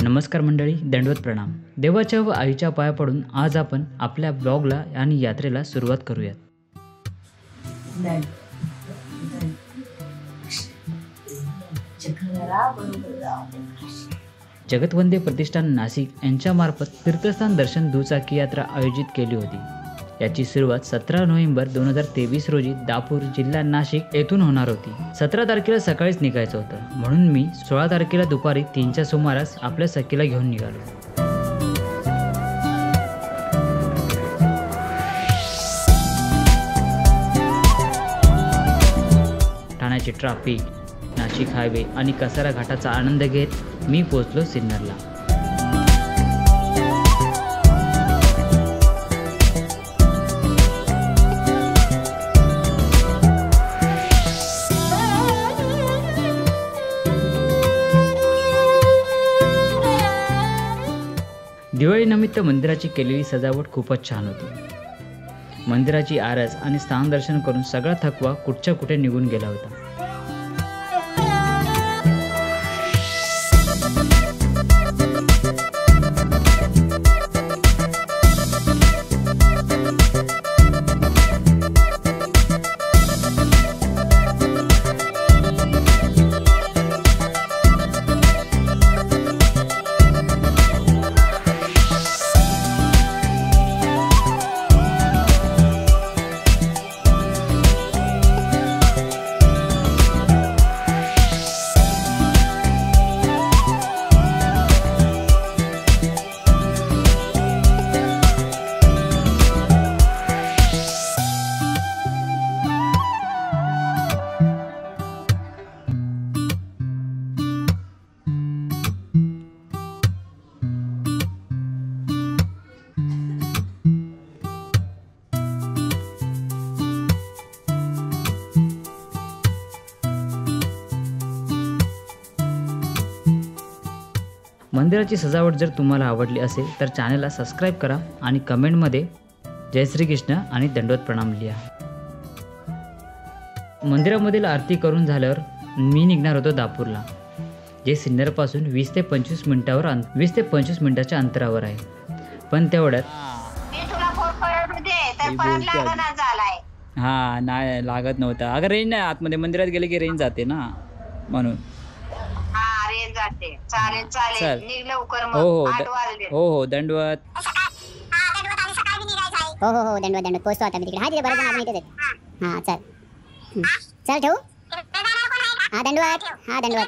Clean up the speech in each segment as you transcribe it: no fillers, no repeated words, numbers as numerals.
नमस्कार मंडळी, दंडवत प्रणाम. देवाच्या व आईच्या पाया पडून आज आपण आपल्या ब्लॉगला आणि यात्रेला सुरुवात करूयात. जगतवंदे प्रतिष्ठान नाशिक यांच्यामार्फत तीर्थस्थान दर्शन दुचाकी यात्रा आयोजित केली होती. याची सुरुवात 17 नोव्हेंबर 2023 रोजी दापूर जिल्हा नाशिक येथून होणार होती. 17 तारखेला सकाळीच निघायचं होतं, म्हणून मी 16 तारखेला दुपारी 3च्या सुमारास आपल्या सखीला घेऊन निघालो. ठाण्याचे ट्रॅफिक, नाशिक हायवे आणि कसारा घाटाचा आनंद घेत मी पोहोचलो सिन्नरला. दिवाळीनिमित्त मंदिराची केलेली सजावट खूपच छान होती. मंदिराची आरस आणि स्थानदर्शन करून सगळा थकवा कुठच्या कुठे निघून गेला होता. मंदिराची सजावट जर तुम्हाला आवडली असेल तर चॅनलला सबस्क्राईब करा आणि कमेंटमध्ये जय श्रीकृष्ण आणि दंडवत प्रणाम लिहा. मंदिरामधील आरती करून झाल्यावर मी निघणार होतो दापूरला, जे सिन्नरपासून 20 ते 25 मिनिटाच्या अंतरावर आहे. पण तेवढ्यात हा नाही लागत नव्हता. अगं रेंज नाही, आतमध्ये मंदिरात गेले की रेंज जाते ना, म्हणून. चालेल निघ लवकर मग. हो दंडवत. हो दंडवत पोहोचतो आता मी तिकडे. हा तिथे बरेच जण आपण इथेच आहेत. हा चल ठेवू. हा दंडवत.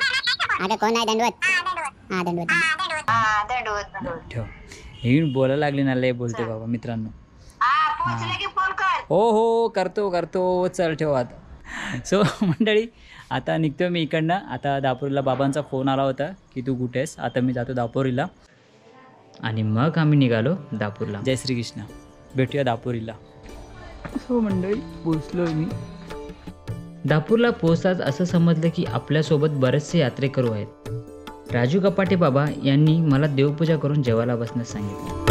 अगं कोण आहे दंडवत? हा दंडवत ठेव. हे बोलायला लागले ना, लय बोलते बाबा मित्रांनो. हो करतो. चल ठेव आता. सो मंडळी, आता निघतो मी इकडनं. आता दापोरीला बाबांचा फोन आला होता की तू कुठे आहेस. आता मी जातो दापोरीला आणि मग आम्ही निघालो दापूरला. जय श्रीकृष्ण, भेटूया दापोरीला. हो मंडळी, पोचलो मी दापूरला. पोचताच असं समजलं की आपल्यासोबत बरेचसे यात्रेकरू आहेत. राजू कपाटे बाबा यांनी मला देवपूजा करून जेवायला बसण्यास सांगितलं.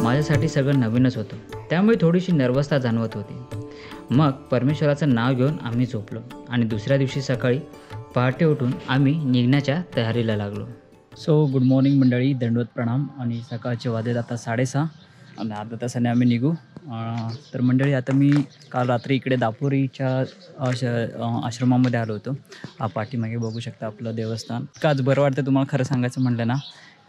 माझ्यासाठी सगळं नवीनच होतं, त्यामुळे थोडीशी नर्वसता जाणवत होती. मग परमेश्वराचं नाव घेऊन आम्ही झोपलो आणि दुसऱ्या दिवशी सकाळी पहाटे उठून आम्ही निघण्याच्या तयारीला लागलो. सो गुड मॉर्निंग मंडळी, दंडवत प्रणाम. आणि सकाळचे वाजले आता 6:30 आणि अर्धा तासाने आम्ही निघू. तर मंडळी आता मी काल रात्री इकडे दापोरीच्या आश्रमामध्ये आलो होतो. पाठीमागे बघू शकता आपलं देवस्थान. काच बरं वाटतं तुम्हाला खरं सांगायचं म्हटलं ना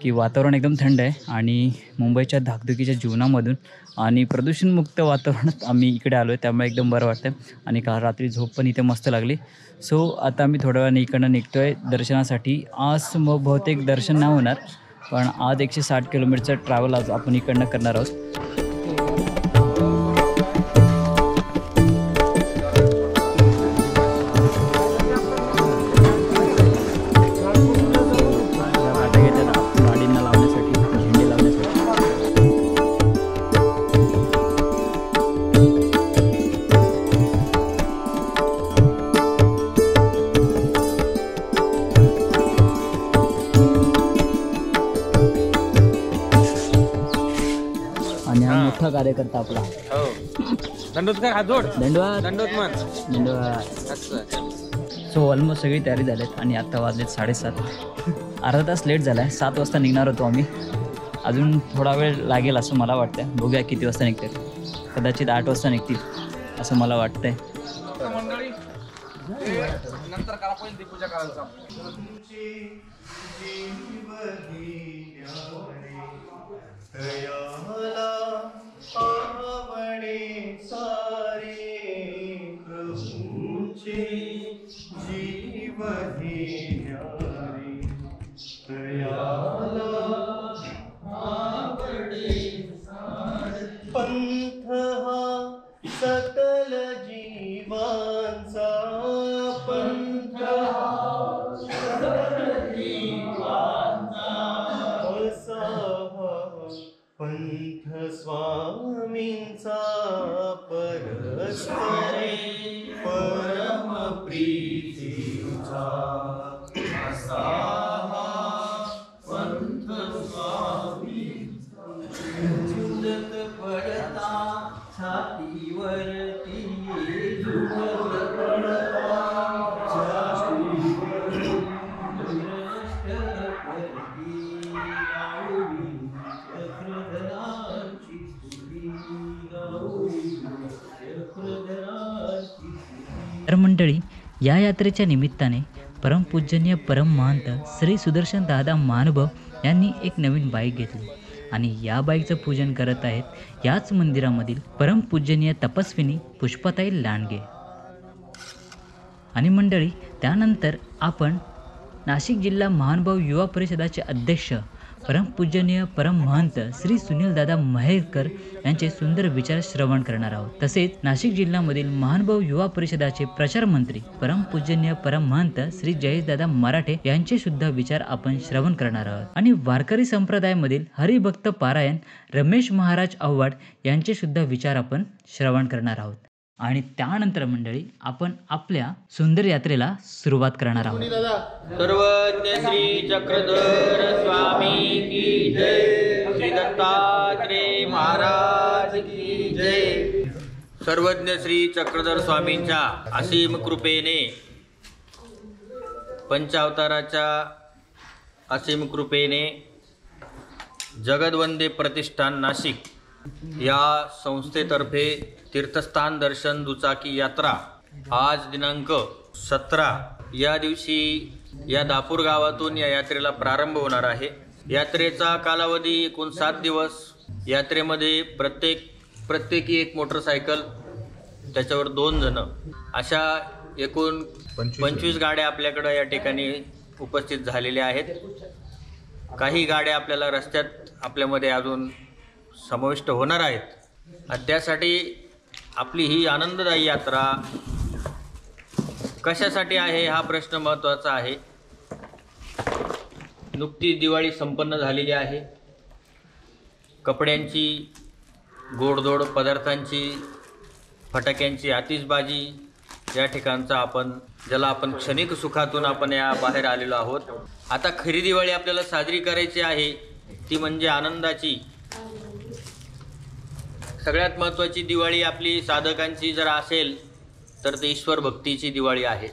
की वातावरण एकदम थंड आहे आणि मुंबईच्या धाकधुकीच्या जीवनामधून आणि प्रदूषणमुक्त वातावरणात आम्ही इकडे आलो आहे, त्यामुळे एकदम बरं वाटतं. आणि काल रात्री झोप पण इथे मस्त लागली. सो आता आम्ही थोड्या वेळाने इकडनं निघतो आहे दर्शनासाठी. आज मग बहुतेक दर्शन नाही होणार, पण आज 160 किलोमीटरचं ट्रॅव्हल आज आपण इकडनं करणार आहोत. गाडींना लावण्यासाठी, झेंडे लावण्यासाठी. आणि हा मोठा कार्यकर्ता आपला. दंडोत का हात जोड. दंडवाद. दंडोत म्हण. दंडवाद. सो ऑलमोस्ट सगळी तयारी झालीत आणि आत्ता वाजलेत 7:30. अर्धा तास लेट झाला आहे. 7 वाजता निघणार होतो आम्ही. अजून थोडा वेळ लागेल असं मला वाटतं. बघूया किती वाजता निघतील. कदाचित 8 वाजता निघतील असं मला वाटतंय. नंतर करा पण पूजा करायला. पंथ हा सकल जीवांचा, पंथ हा सकल जीवांचा, असा पंथ स्वामींचा परस्परे परम प्रीतीचा, असा पंथ स्वामींचा. झुंजत पडता छातीवरती, झुंजत पडता छातीवरती, चक्रधराची स्तुती गाऊली, चक्रधराची स्तुती. तर मंडळी, या यात्रेच्या निमित्ताने परमपूजनीय परममहंत श्री सुदर्शन दादा महानुभाव यांनी एक नवीन बाईक घेतली आणि या बाईकचं पूजन करत आहेत याच मंदिरामधील परमपूजनीय तपस्विनी पुष्पाताई लांडगे. आणि मंडळी, त्यानंतर आपण नाशिक जिल्हा महानुभाव युवा परिषदाचे अध्यक्ष परमपूजनीय परममहंत श्री सुनीलदादा महेरकर यांचे सुंदर विचार श्रवण करणार आहोत. तसेच नाशिक जिल्ह्यामधील महानुभाव युवा परिषदाचे प्रचार मंत्री परमपूजनीय परममहंत श्री जयेशदादा मराठे यांचे सुद्धा विचार आपण श्रवण करणार आहोत. आणि वारकरी संप्रदायामधील हरिभक्त पारायण रमेश महाराज आव्हाड यांचे सुद्धा विचार आपण श्रवण करणार आहोत. आणि त्यानंतर मंडळी आपण आपल्या सुंदर यात्रेला सुरुवात करणार आहोत. सर्वज्ञ श्री चक्रधर स्वामी की जय, श्री दत्तात्रेय महाराज की जय. सर्वज्ञ श्री चक्रधर स्वामींच्या असीम कृपेने, पंचावताराच्या असीम कृपेने जगदवंदे प्रतिष्ठान नाशिक या संस्थेतर्फे तीर्थस्थान दर्शन दुचाकी यात्रा आज दिनांक 17 या दिवशी या दापूर गावातून या यात्रेला प्रारंभ होणार आहे. यात्रेचा कालावधी एकूण 7 दिवस. यात्रेमध्ये प्रत्येकी एक मोटरसायकल, त्याच्यावर 2 जण, अशा एकूण 25 गाड्या आपल्याकडं या ठिकाणी उपस्थित झालेल्या आहेत. काही गाड्या आपल्याला रस्त्यात आपल्यामध्ये अजून समाविष्ट होणार आहेत. आणि त्यासाठी आपली ही आनंददायी यात्रा कशासाठी आहे हा प्रश्न महत्त्वाचा आहे. नुकतीच दिवाळी संपन्न झालेली आहे. कपड्यांची, गोडधोड पदार्थांची, फटाक्यांची आतिषबाजी या ठिकाणचा ज्याला आपण क्षणिक सुखातून आपण या बाहेर आलेलो आहोत. आता खरी दिवाळी आपल्याला साजरी करायची आहे, ती म्हणजे आनंदाची. सगळ्यात महत्त्वाची दिवाळी आपली साधकांची जर असेल तर ते ईश्वर भक्तीची दिवाळी आहे.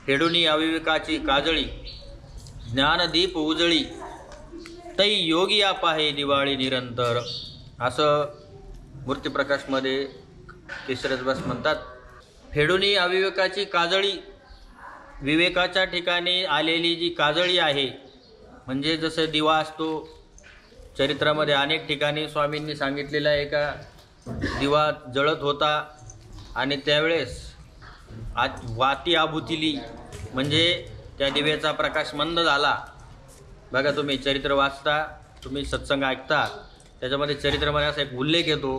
खेडूनी अविवेकाची काजळी, ज्ञानदीप उजळी, तै योगिया पाहे दिवाळी निरंतर, असं मूर्तिप्रकाशमध्ये केशरदास म्हणतात. फेडुनी अविवेकाची काजळी, विवेकाच्या ठिकाणी आलेली जी काजळी आहे, म्हणजे जसं दिवा असतो, चरित्रामध्ये अनेक ठिकाणी स्वामींनी सांगितलेलं आहे का दिवा जळत होता आणि त्यावेळेस वाती आभुतिली, म्हणजे त्या दिव्याचा प्रकाश मंद झाला. बघा, तुम्ही चरित्र वाचता, तुम्ही सत्संग ऐकता, त्याच्यामध्ये चरित्रामध्ये असा एक उल्लेख येतो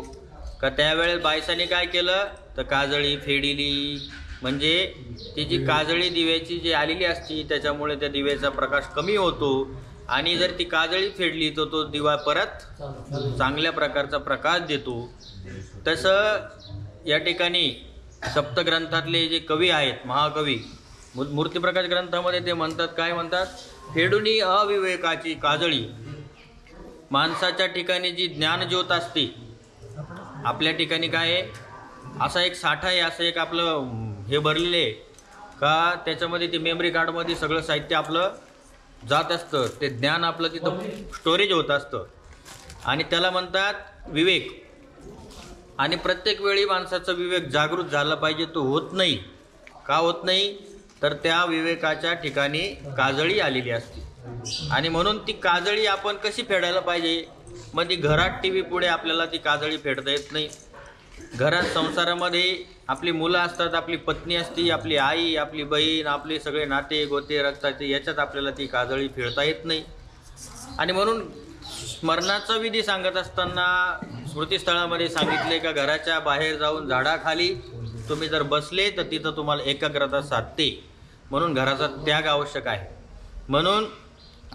का त्यावेळेस बायसाने काय केलं तर काजळी फेडिली, म्हणजे ती जी काजळी दिव्याची जी आलेली असती त्याच्यामुळे त्या दिव्याचा प्रकाश कमी होतो आणि जर ती काजळी फेडली तर तो दिवा परत चांगल्या प्रकारचा प्रकाश देतो. तसं या ठिकाणी सप्तग्रंथातले जे कवी आहेत, महाकवी, मूर्तिप्रकाश ग्रंथामध्ये ते म्हणतात, काय म्हणतात, फेडुनी अविवेकाची काजळी. माणसाच्या ठिकाणी जी ज्ञानज्योत असते, आपल्या ठिकाणी काय आहे, असा एक साठा आहे, असं एक आपलं हे भरलेले का त्याच्यामध्ये ते मेमरी कार्डमध्ये सगळं साहित्य आपलं जात असतं, ते ज्ञान आपलं तिथं स्टोरेज होत असतं आणि त्याला म्हणतात विवेक. आणि प्रत्येक वेळी माणसाचा विवेक जागृत झाला पाहिजे, तो होत नाही. का होत नाही तर त्या विवेकाच्या ठिकाणी काजळी आलेली असते आणि म्हणून ती काजळी आपण कशी फेडायला पाहिजे. मग ती घरात टी व्ही पुढे आपल्याला ती काजळी फेडता येत नाही. घरात संसारामध्ये आपली मुलं असतात, आपली पत्नी असती, आपली आई, आपली बहीण, आपले सगळे नाते गोते रक्ताचे, याच्यात आपल्याला ती काजळी फेडता येत नाही. आणि म्हणून स्मरणाचा विधी सांगत असताना स्मृतिस्थळामध्ये सांगितले का घराच्या बाहेर जाऊन झाडाखाली तुम्ही जर बसले तर तिथं तुम्हाला एकाग्रता साधते, म्हणून घराचा त्याग आवश्यक आहे. म्हणून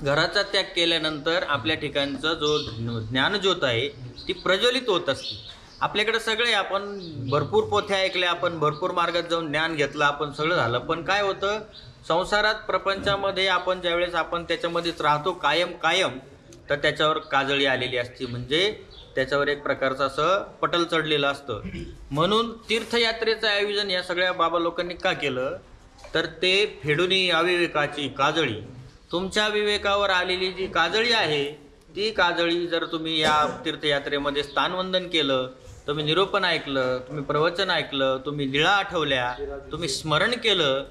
घराचा त्याग केल्यानंतर आपल्या ठिकाणचा जो ज्ञानज्योत आहे ती प्रज्वलित होत असते. आपल्याकडे सगळे, आपण भरपूर पोथ्या ऐकल्या, आपण भरपूर मार्गात जाऊन ज्ञान घेतलं, आपण सगळं झालं, पण काय होतं संसारात प्रपंचामध्ये आपण ज्यावेळेस आपण त्याच्यामध्येच राहतो कायम तर त्याच्यावर काजळी आलेली असते, म्हणजे त्याच्यावर एक प्रकारचं असं पटल चढलेलं असतं. म्हणून तीर्थयात्रेचं आयोजन या सगळ्या बाबा लोकांनी का केलं तर ते फेडुनी अविवेकाची काजळी, तुमच्या विवेकावर आलेली जी काजळी आहे ती काजळी जर तुम्ही या तीर्थयात्रेमध्ये स्थानवंदन केलं, तुम्ही निरूपण ऐकलं, तुम्ही प्रवचन ऐकलं, तुम्ही लीळा आठवल्या, तुम्ही स्मरण केलं,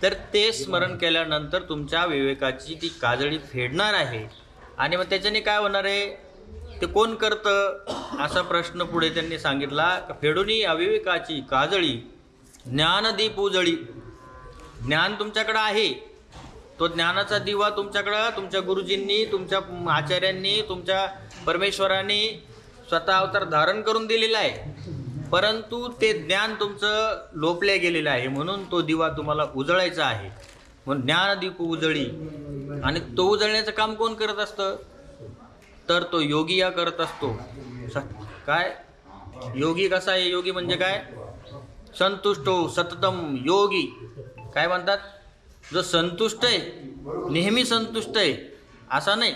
तर ते स्मरण केल्यानंतर तुमच्या विवेकाची ती काजळी फेडणार आहे. आणि मग त्याच्याने काय होणार आहे, ते कोण करतं असा प्रश्न पुढे त्यांनी सांगितला. फेडुनी अविवेकाची काजळी ज्ञानदीप उजळी. ज्ञान तुमच्याकडं आहे, तो ज्ञानाचा दिवा तुमच्याकडं तुमच्या गुरुजींनी, तुमच्या आचार्यांनी, तुमच्या परमेश्वरांनी स्वतः अवतार धारण करून दिलेला आहे, परंतु ते ज्ञान तुमचं लोपले गेलेलं आहे, म्हणून तो दिवा तुम्हाला उजळायचा आहे. म्हणून ज्ञानदीप उजळी. आणि तो उजळण्याचं काम कोण करत असतं तर तो योगी या करत असतो. काय योगी कसा आहे, योगी म्हणजे काय, संतुष्टो सततम योगी. काय म्हणतात, जो संतुष्ट आहे, नेहमी संतुष्ट आहे, असा नाही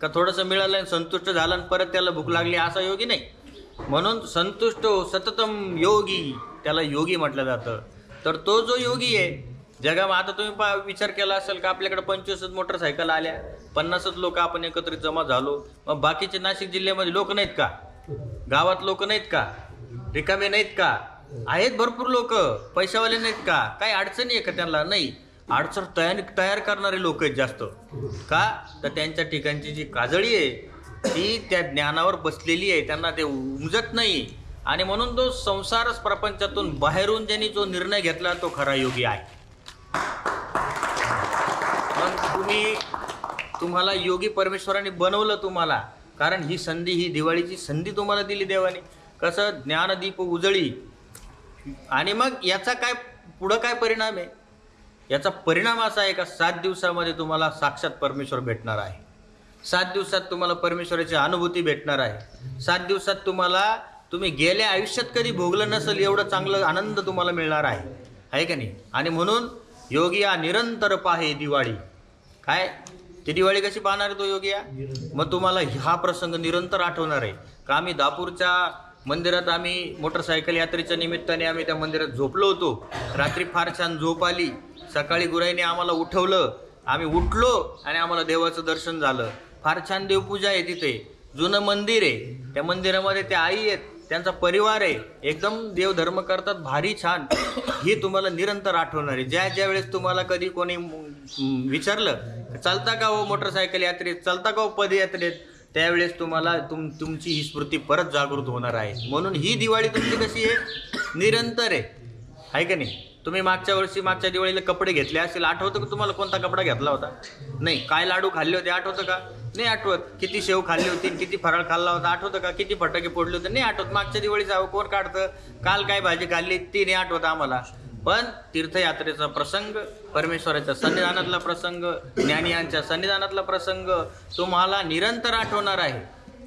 का थोडंसं मिळालं आणि संतुष्ट झालं आणि परत त्याला भूक लागली, असा योगी नाही. म्हणून संतुष्टो सततम योगी, त्याला योगी म्हटलं जातं. तर तो जो योगी आहे जगामध्ये, आता तुम्ही विचार केला असेल का आपल्याकडे 25 मोटरसायकल आल्या, 50 लोक आपण एकत्रित जमा झालो, मग बाकीचे नाशिक जिल्ह्यामध्ये लोक नाहीत का, गावात लोक नाहीत का, रिकामे नाहीत का, आहेत भरपूर लोक, पैशावाले नाहीत का, काही अडचणी आहे का त्यांना, नाही, अडचण तयार करणारे लोक आहेत जास्त. का तर त्यांच्या ठिकाणची जी काजळी आहे ती त्या ज्ञानावर बसलेली आहे, त्यांना ते उमजत नाही. आणि म्हणून तो संसार प्रपंचातून बाहेरून ज्यांनी जो निर्णय घेतला तो खरा योगी आहे. तुम्हाला योगी परमेश्वराने बनवलं तुम्हाला, कारण ही संधी, ही दिवाळीची संधी तुम्हाला दिली देवाने. कसं ज्ञानदीप उजळी. आणि मग याचा काय पुढं काय परिणाम आहे, याचा परिणाम असा आहे का 7 दिवसामध्ये तुम्हाला साक्षात परमेश्वर भेटणार आहे. 7 दिवसात तुम्हाला परमेश्वराची अनुभूती भेटणार आहे. 7 दिवसात तुम्ही गेल्या आयुष्यात कधी भोगलं नसेल एवढं चांगलं आनंद तुम्हाला मिळणार आहे का नाही. आणि म्हणून योगी या निरंतर पाहे दिवाळी. काय ती दिवाळी कशी पाहणार आहे तो योगी या, मग तुम्हाला हा प्रसंग निरंतर आठवणार आहे का. आम्ही दापूरच्या मंदिरात, आम्ही मोटरसायकल यात्रेच्या निमित्ताने आम्ही त्या मंदिरात झोपलो होतो. रात्री फार छान झोप आली, सकाळी गुराईने आम्हाला उठवलं, आम्ही उठलो आणि आम्हाला देवाचं दर्शन झालं. फार छान देवपूजा आहे तिथे, जुनं मंदिर आहे, त्या मंदिरामध्ये त्या आई आहेत, त्यांचा परिवार आहे, एकदम देवधर्म करतात, भारी छान. ही तुम्हाला निरंतर आठवणार आहे. ज्या वेळेस तुम्हाला कधी कोणी विचारलं चालता का हो मोटरसायकल यात्रेत, चालता का हो पदयात्रेत, त्यावेळेस तुम्हाला तुमची ही स्मृती परत जागृत होणार आहे. म्हणून ही दिवाळी तुमची कशी आहे, निरंतर आहे का नाही. तुम्ही मागच्या दिवाळीला कपडे घेतले असेल, आठवतं का तुम्हाला कोणता कपडा घेतला होता? नाही. काय लाडू खाल्ले होते आठवतं का? नाही आठवत. किती शेव खाल्ली होती, किती फराळ खाल्ला होता आठवतं का? किती फटाके फोडले होते नाही आठवत. मागच्या दिवाळीचा कोण काढतं? काल काय भाजी खाल्ली ती नाही आठवत आम्हाला. पण तीर्थयात्रेचा प्रसंग, परमेश्वराच्या सन्निधानातला प्रसंग, ज्ञानियांच्या सन्निधानातला प्रसंग तुम्हाला निरंतर आठवणार आहे.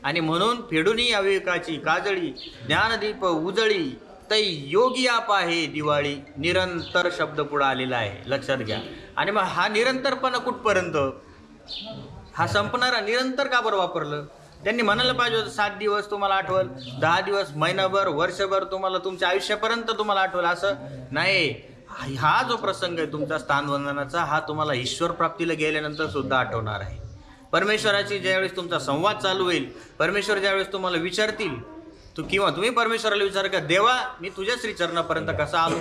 आणि म्हणून फेडूनी अविवेकाची काजळी, ज्ञानदीप उजळी, तै योगी आप आहे दिवाळी, निरंतर शब्द पुढे आलेला आहे, लक्षात घ्या. आणि मग हा निरंतरपणा कुठपर्यंत, हा संपणारा निरंतर का बरं वापरलं? त्यांनी म्हणायला पाहिजे होतं 7 दिवस तुम्हाला आठवल, 10 दिवस, महिनाभर, वर्षभर, तुम्हाला तुमच्या आयुष्यापर्यंत तुम्हाला आठवल, असं नाही. हा जो प्रसंग आहे तुमचा स्थानवंदनाचा, हा तुम्हाला ईश्वर प्राप्तीला गेल्यानंतर सुद्धा आठवणार आहे. परमेश्वराची ज्यावेळेस तुमचा संवाद चालू होईल, परमेश्वर ज्यावेळेस तुम्हाला विचारतील, किंवा तुम्ही परमेश्वराला विचार का, देवा मी तुझ्या श्रीचरणापर्यंत कसा आलो,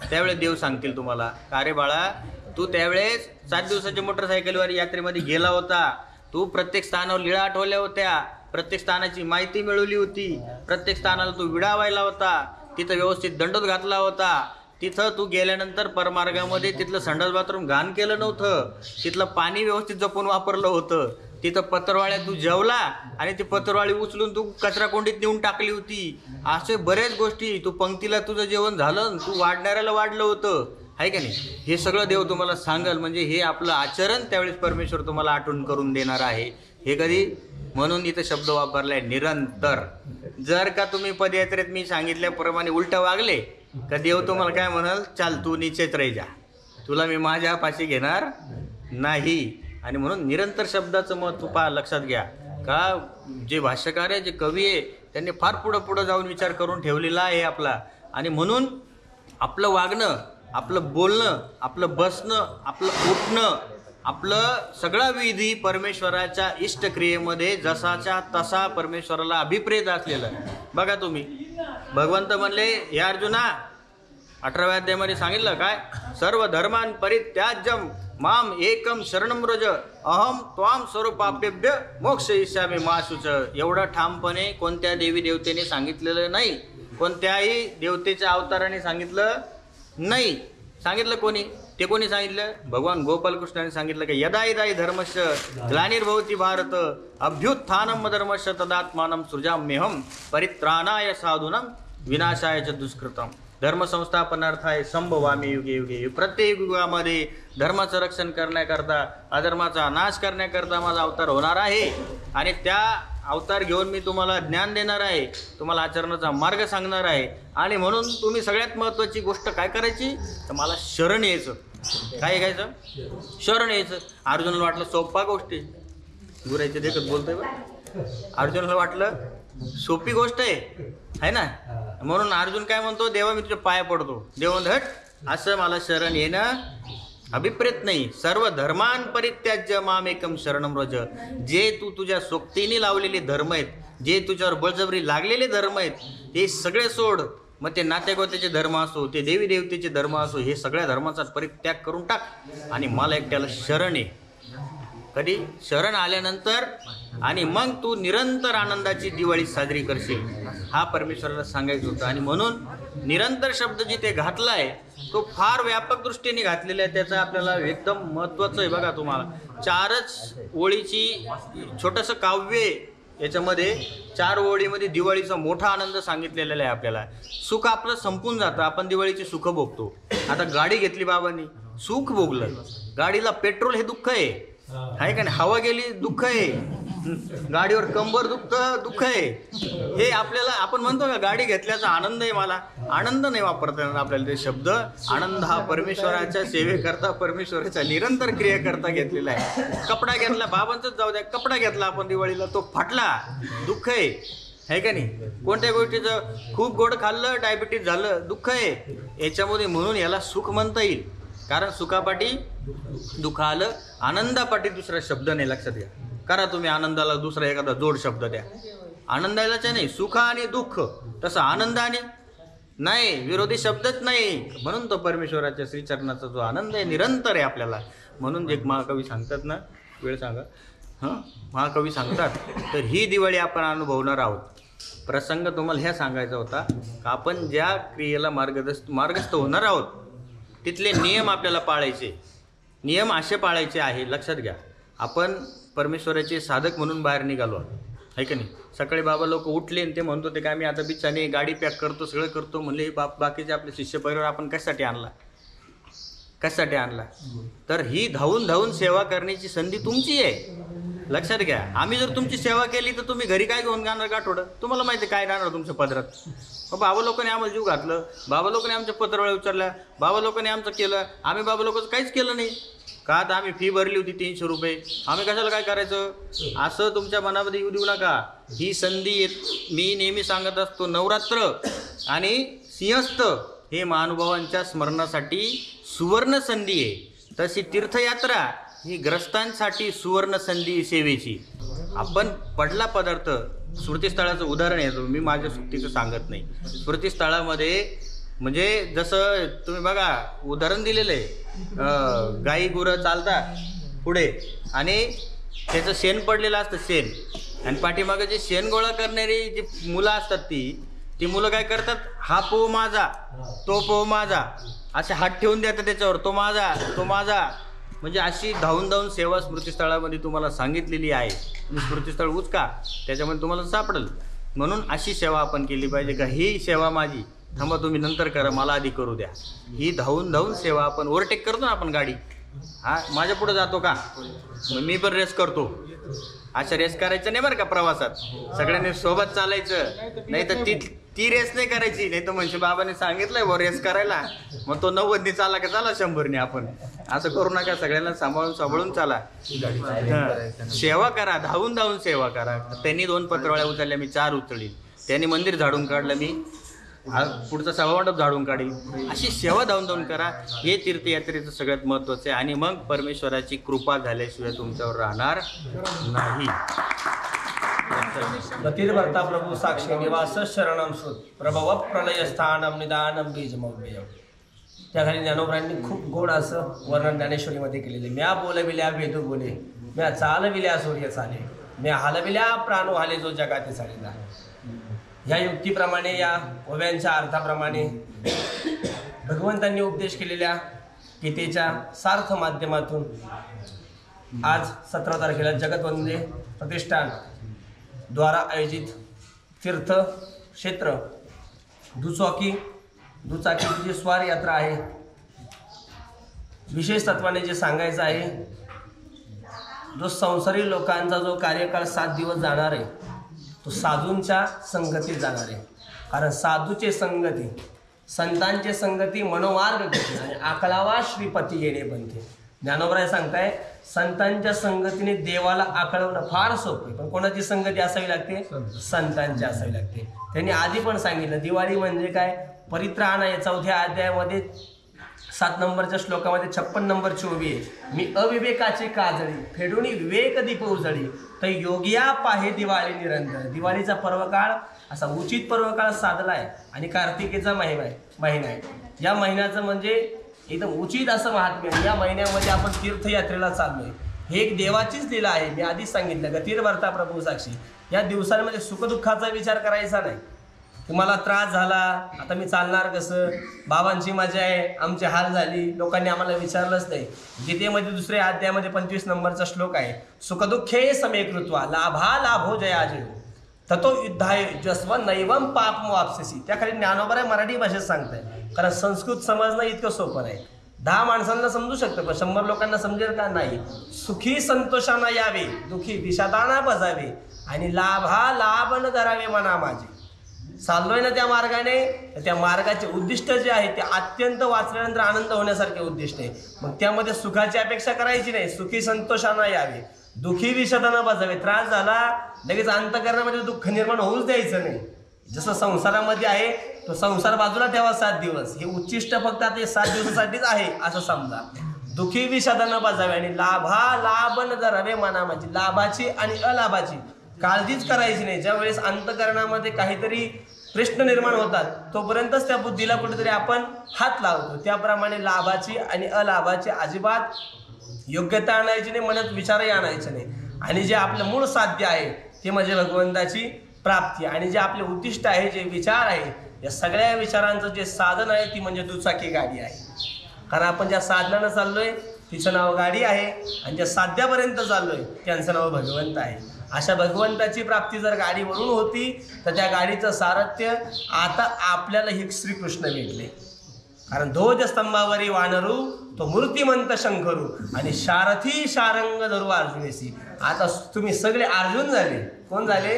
त्यावेळेस देव सांगतील तुम्हाला, का रे बाळा तू त्यावेळेस 7 दिवसाच्या मोटरसायकलवर यात्रेमध्ये गेला होता, तू प्रत्येक स्थानावर लीळा आठवल्या होत्या, प्रत्येक स्थानाची माहिती मिळवली होती, प्रत्येक स्थानाला तू विडा व्हायला होता, तिथं व्यवस्थित दंडोत घातला होता, तिथं तू गेल्यानंतर परमार्गामध्ये तिथलं संडास बाथरूम घाण केलं नव्हतं, तिथलं पाणी व्यवस्थित जपून वापरलं होतं, तिथं पत्रवाळ्यात तू जेवला आणि ती पत्रवाळी उचलून तू कचरा कोंडीत नेऊन टाकली होती. असे बऱ्याच गोष्टी, तू पंक्तीला तुझं जेवण झालं, तू वाढणाऱ्याला वाढलं होतं, आहे का नाही. हे सगळं देव तुम्हाला सांगल. म्हणजे हे आपलं आचरण त्यावेळेस परमेश्वर तुम्हाला आठवण करून देणार आहे. हे कधी, म्हणून इथं शब्द वापरलाय निरंतर. जर का तुम्ही पदयात्रेत मी सांगितल्याप्रमाणे उलटं वागले का देव तुम्हाला काय म्हणाल, चाल तू निश्चित राही जा, तुला मी माझ्या पाशी घेणार नाही. आणि म्हणून निरंतर शब्दाचं महत्त्व पहा, लक्षात घ्या. का जे भाष्यकार आहे, जे कवी आहे, त्यांनी फार पुढं जाऊन विचार करून ठेवलेला आहे आपला. आणि म्हणून आपलं वागणं, आपलं बोलणं, आपलं बसणं, आपलं उठणं, आपलं सगळा विधी परमेश्वराच्या इष्टक्रियेमध्ये जसाच्या तसा परमेश्वराला अभिप्रेत असलेलं. बघा तुम्ही, भगवंत म्हणले, हे अर्जुना 18व्या अध्यायामध्ये सांगितलं काय, सर्व धर्मान परित्याज्यम माम एकम शरणम व्रज अहम त्वाम स्वरूपाभ्य मोक्षयिष्यामि मा शुच. एवढं ठामपणे कोणत्या देवी देवतेने सांगितलेलं नाही, कोणत्याही देवतेच्या अवताराने सांगितलं नाही. सांगितलं कोणी? ते कोणी सांगितलं? भगवान गोपालकृष्णाने सांगितलं की यदा यदा धर्मस्य ग्लानिर्भवति भारत अभ्युत्थानम धर्मस्य तदात्मानं सृजाम्यहम परित्राणाय साधूनं विनाशाय च दुष्कृतम. धर्मसंस्थापनार्थाय संभवामी युगे युगे. प्रत्येक युगामध्ये धर्माचं रक्षण करण्याकरता, अधर्माचा नाश करण्याकरता माझा अवतार होणार आहे. आणि त्या अवतार घेऊन मी तुम्हाला ज्ञान देणार आहे, तुम्हाला आचरणाचा मार्ग सांगणार आहे. आणि म्हणून तुम्ही सगळ्यात महत्त्वाची गोष्ट काय करायची, तर मला शरण यायचं. काय घ्यायचं? शरण यायचं. अर्जुनाला वाटलं सोपा गोष्ट आहे, गुरायचे देखत बोलतोय बा. अर्जुनाला वाटलं सोपी गोष्ट आहे ना. म्हणून अर्जुन काय म्हणतो, देवा मी तुझ्या पाया पडतो. देव म्हणतो हट, असं मला शरण येणं अभिप्रेत नाही. सर्व धर्मान परित्याज्य मामेकम शरणम व्रज. जे तू तुझ्या सोबतीने लावलेले धर्म आहेत, जे तुझ्यावर बळजबरी लागलेले धर्म आहेत, ते सगळे सोड. मग ते नातेगोतेचे धर्म असो, ते देवी देवतेचे धर्म असो, हे सगळ्या धर्माचा परित्याग करून टाक आणि मला एकट्याला शरण ये. कधी? शरण आल्यानंतर. आणि मग तू निरंतर आनंदाची दिवाळी साजरी करशील. हा परमेश्वराला सांगायचं होतं. आणि म्हणून निरंतर शब्द जिथे घातला आहे तो फार व्यापक दृष्टीने घातलेला आहे. त्याचं आपल्याला एकदम महत्त्वाचं आहे. बघा तुम्हाला 4च ओळीची छोटंसं काव्य, याच्यामध्ये 4 ओळीमध्ये दिवाळीचा मोठा आनंद सांगितलेला आहे. आपल्याला सुख आपलं संपून जातं, आपण दिवाळीची सुख भोगतो. आता गाडी घेतली बाबांनी, सुख भोगलं. गाडीला पेट्रोल हे दुःख आहे का नाही, हवा गेली दुःख आहे, गाडीवर कंबर दुःख आहे. हे आपल्याला, आपण म्हणतो का गाडी घेतल्याचा आनंद आहे मला, आनंद नाही वापरता येणार आपल्याला ते शब्द. आनंद हा परमेश्वराच्या सेवेकरता, परमेश्वराच्या निरंतर क्रियेकरता घेतलेला आहे. कपडा घेतला, बाबांचंच जाऊ द्या, कपडा घेतला आपण दिवाळीला, तो फाटला, दुःख आहे का नाही. कोणत्या गोष्टीचं खूप गोड खाल्लं, डायबिटीज झालं, दुःख आहे याच्यामध्ये. म्हणून याला सुख म्हणता येईल, कारण सुखापाठी दुःख आलं, आनंदापाठी दुसरा शब्द नाही. लक्षात घ्या. करा तुम्ही आनंदाला दुसरा एखादा जोड शब्द द्या. आनंदालाच नाही, सुख आणि दुःख, तसं आनंदाने नाही, विरोधी शब्दच नाही. म्हणून तो परमेश्वराच्या श्रीचरणाचा जो आनंद आहे निरंतर आहे आपल्याला. म्हणून एक महाकवी सांगतात ना, वेळ सांगा, महाकवी सांगतात, तर ही दिवाळी आपण अनुभवणार आहोत. प्रसंग तुम्हाला ह्या सांगायचा होता का आपण ज्या क्रियेला मार्गस्थ होणार आहोत तिथले नियम आपल्याला पाळायचे. नियम असे पाळायचे आहे, लक्षात घ्या. आपण परमेश्वराचे साधक म्हणून बाहेर निघालो आहे की नाही. सकाळी बाबा लोक उठले आणि ते म्हणत होते का आम्ही आता बिचाने गाडी पॅक करतो, सगळं करतो. म्हणले बाकीचे आपले शिष्य परिवार आपण कशासाठी आणला, कशासाठी आणला? तर ही धावून धावून सेवा करण्याची संधी तुमची आहे, लक्षात घ्या. आम्ही जर तुमची सेवा केली तर तुम्ही घरी काय घेऊन जाणार गाठोडं? तुम्हाला माहिती काय राहणार तुमच्या पदरात. बाबा लोकांनी आम्हाला जीव घातलं, बाबा लोकांनी आमच्या पत्रावळ्या उचलल्या, बाबा लोकांनी आमचं केलं, आम्ही बाबा लोकांचं काहीच केलं नाही का? तर आम्ही फी भरली होती 300 रुपये, आम्ही कशाला काय करायचं? असं तुमच्या मनामध्ये येऊ देऊ नका. ही संधी मी नेहमी सांगत असतो, नवरात्र आणि सिंहस्थ हे महानुभावांच्या स्मरणासाठी सुवर्ण संधी आहे. तशी तीर्थयात्रा ही ग्रस्तांसाठी सुवर्ण संधी सेवेची. आपण पडला पदार्थ, स्मृतिस्थळाचं उदाहरण आहे, मी माझ्या सुट्टीचं सांगत नाही. स्मृतिस्थळामध्ये म्हणजे जसं तुम्ही बघा उदाहरण दिलेलं आहे, गाई गुरं चालतात पुढे आणि त्याचं शेण पडलेलं असतं, शेण, आणि पाठीमागं जे शेण गोळा करणारी जी मुलं असतात ती मुलं काय करतात, हा पोह माझा, तो पोह माझा, असे हात ठेवून देतात त्याच्यावर, तो माझा, तो माझा. म्हणजे अशी धावून धावून सेवा स्मृतिस्थळामध्ये तुम्हाला सांगितलेली आहे. स्मृतिस्थळ उचका, त्याच्यामध्ये तुम्हाला सापडेल. म्हणून अशी सेवा आपण केली पाहिजे का ही सेवा माझी, थांबा तुम्ही नंतर करा, मला आधी करू द्या. ही धावून धावून सेवा आपण ओव्हरटेक करतो ना आपण गाडी, माझ्या पुढे जातो का, मग मी पण रेस करतो. अशा रेस करायचं नाही बरं का प्रवासात, सगळ्यांनी सोबत चालायचं. नाही तर ती रेस नाही करायची. नाही तर म्हणजे बाबाने सांगितलंय व रेस करायला, मग तो 90 चाला का चाला 100 आपण. असं करू नका, सगळ्यांना सांभाळून चाला. सेवा करा, धावून धावून सेवा करा. त्यांनी 2 पत्रावळ्या उचलल्या, मी 4 उचलली. त्यांनी मंदिर झाडून काढलं, मी पुढचा सभामंडप झाडून काढील. अशी सेवा धावून धावून करा. हे तीर्थयात्रेचं सगळ्यात महत्त्वाचं आहे. आणि मग परमेश्वराची कृपा झाल्याशिवाय तुमच्यावर राहणार नाही. गतिर्भर्ता प्रभू साक्षी निवास शरणम सुत प्रभव प्रलय स्थानम निदानम बीजमव्ययम. त्या खाली ज्ञानोबरांनी खूप गोड असं वर्णन ज्ञानेश्वरीमध्ये केलेले. म्या बोलविल्या वेदू बोले, म्या चालविल्या सूर्य चाले, म्या हलविल्या प्राणो हाले जो जगाते चालेला. ह्या युक्तीप्रमाणे, या ओव्यांच्या अर्थाप्रमाणे भगवंतांनी उपदेश केलेल्या गीतेच्या सार्थ माध्यमातून आज 17 तारखेला जगतवंदे प्रतिष्ठान द्वारा आयोजित तीर्थक्षेत्र दुचाकीची जी स्वार यात्रा आहे, विशेष तत्वाने जे सांगायचं आहे, जो संसारी लोकांचा जो कार्यकाळ 7 दिवस जाणार आहे तो साधूंच्या संगतीत जाणार आहे. कारण साधूचे संगती, संतांचे संगती मनोमार्ग गती आणि आकलावा श्रीपती येणे बनते. ज्ञानोबराय सांगताय, संतांच्या संगतीने देवाला आकळवणं फार सोपं, पण कोणाची संगती असावी लागते? संतांची असावी लागते. त्यांनी आधी पण सांगितलं, दिवाळी म्हणजे काय? परित्राण आहे. 4थ्या अध्यायामध्ये 7 नंबरच्या श्लोकामध्ये 56 नंबर 24, मी अविवेकाची काजळी फेडून विवेक दीप उजळी, तर योगिया पाहे दिवाळी निरंतर. दिवाळीचा पर्वकाळ असा उचित पर्वकाळ साधला आहे आणि कार्तिकेचा महिना आहे. या महिन्याचं म्हणजे एकदम उचित असं महात्म्य. या महिन्यामध्ये आपण तीर्थयात्रेला चाललोय, हे एक देवाचीच लीला आहे. मी आधीच सांगितलं, गतिर्भर्ता प्रभू साक्षी. या दिवसांमध्ये सुखदुःखाचा विचार करायचा नाही की मला त्रास झाला, आता मी चालणार कसं, बाबांची मजा आहे, आमची हाल झाली, लोकांनी आम्हाला विचारलंच नाही. गीतेमध्ये 2ऱ्या अध्यायामध्ये 25 नंबरचा श्लोक आहे, सुखदुःखे समे कृत्वा लाभा लाभो जयाजय ततो युद्धाय जस्व नैवम पाप वापसेसी. त्याखाली ज्ञानोबराय मराठी भाषेत सांगताय, कारण संस्कृत समजणं इतकं सोपं नाही. 10 माणसांना समजू शकतं, पण 100 लोकांना समजेल का? नाही. सुखी संतोषाना यावे, दुखी विषादाना बजावे, आणि लाभा लाभ न धरावे मना माझे. चाललोय ना त्या मार्गाने, त्या मार्गाचे उद्दिष्ट जे आहे ते अत्यंत वाचल्यानंतर आनंद होण्यासारखे उद्दिष्ट आहे. मग त्यामध्ये सुखाची अपेक्षा करायची नाही. सुखी संतोषाना यावे, दुखी विषादानं बजावे. त्रास झाला लगेच अंतःकरणामध्ये दुःख निर्माण होऊच द्यायचं नाही. जसं संसारामध्ये आहे, तो संसार बाजूला ठेवा 7 दिवस. हे उच्चिष्ट फक्त आता 7 दिवसासाठीच आहे असं समजा. दुखी विषाद न बजावे आणि लाभ न धरावे मना. म्हणजे लाभाची आणि अलाभाची काळजीच करायची नाही. ज्या वेळेस अंतःकरणामध्ये काहीतरी प्रश्न निर्माण होतात तोपर्यंतच त्या बुद्धीला कुठेतरी आपण हात लावतो. त्याप्रमाणे लाभाची आणि अलाभाची अजिबात योग्यता आणायची नाही, मनात विचारही आणायचे नाही. आणि जे आपलं मूळ साध्य आहे ते म्हणजे भगवंताची प्राप्ती. आणि जे आपले उद्दिष्ट आहे, जे विचार आहे, या सगळ्या विचारांचं जे साधन आहे ती म्हणजे दुचाकी गाडी आहे. कारण आपण ज्या साधनानं चाललोय तिचं नाव गाडी आहे आणि ज्या साध्यापर्यंत चाललोय त्यांचं नाव भगवंत आहे. अशा भगवंताची प्राप्ती जर गाडीवरून होती तर त्या गाडीचं सारथ्य आता आपल्याला हे श्रीकृष्ण भेटले. कारण ध्वजस्तंभावरी वानरू तो मूर्तिमंत शंकरू आणि सारथी शारंग धरू अर्जुनेसी. आता तुम्ही सगळे अर्जुन झाले. कोण झाले?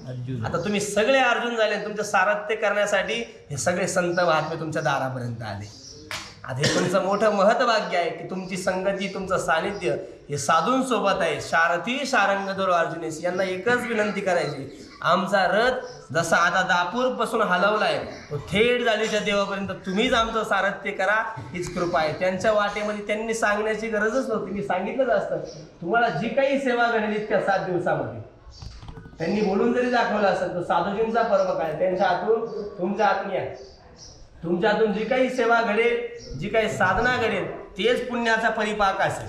अर्जुन. आता तुम्ही सगळे अर्जुन झाले. तुमचं सारथ्य करण्यासाठी हे सगळे संत महात्मे तुमच्या दारापर्यंत आले. आता हे तुमचं मोठं महत्भाग्य आहे की तुमची संगती, तुमचं सानिध्य हे साधूंसोबत आहे. सारथी शारंग धरू अर्जुनेसी. यांना एकच विनंती करायची, आमचा रथ जसा आता दापूरपासून हलवलाय तो थेट जालीच्या देवापर्यंत तुम्हीच आमचं सारथ्य करा, हीच कृपा आहे. त्यांच्या वाटेमध्ये त्यांनी सांगण्याची गरजच नव्हती. मी सांगितलंच असतं तुम्हाला जी काही सेवा घडली इतक्या 7 दिवसामध्ये त्यांनी बोलून जरी दाखवलं असतं. तो साधूजींचा पर्व काय, त्यांच्या हातून तुमच्या हातून या, तुमच्या हातून जी काही सेवा घडेल, जी काही साधना घडेल तेच पुण्याचा परिपाक असेल.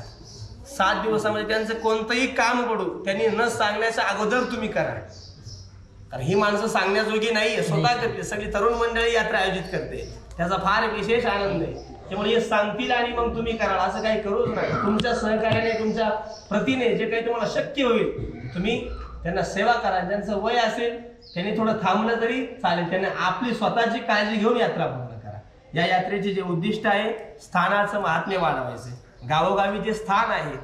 7 दिवसामध्ये त्यांचं कोणतंही काम पडू त्यांनी न सांगण्याच्या अगोदर तुम्ही करा. कारण ही माणसं सांगण्याजोगी नाही, स्वतः करते. सगळी तरुण मंडळी यात्रा आयोजित करते, त्याचा फार विशेष आनंद आहे. त्यामुळे हे सांगतील आणि मग तुम्ही कराल असं काही करूच नाही. तुमच्या सहकार्याने, तुमच्या प्रतीने जे काही तुम्हाला शक्य होईल तुम्ही त्यांना सेवा करा. ज्यांचं वय असेल त्यांनी थोडं थांबलं तरी चालेल, त्यांनी आपली स्वतःची काळजी घेऊन यात्रा पूर्ण करा. या यात्रेचे जे उद्दिष्ट आहे स्थानाचं महात्म्य वाढवायचे. गावोगावी जे स्थान आहे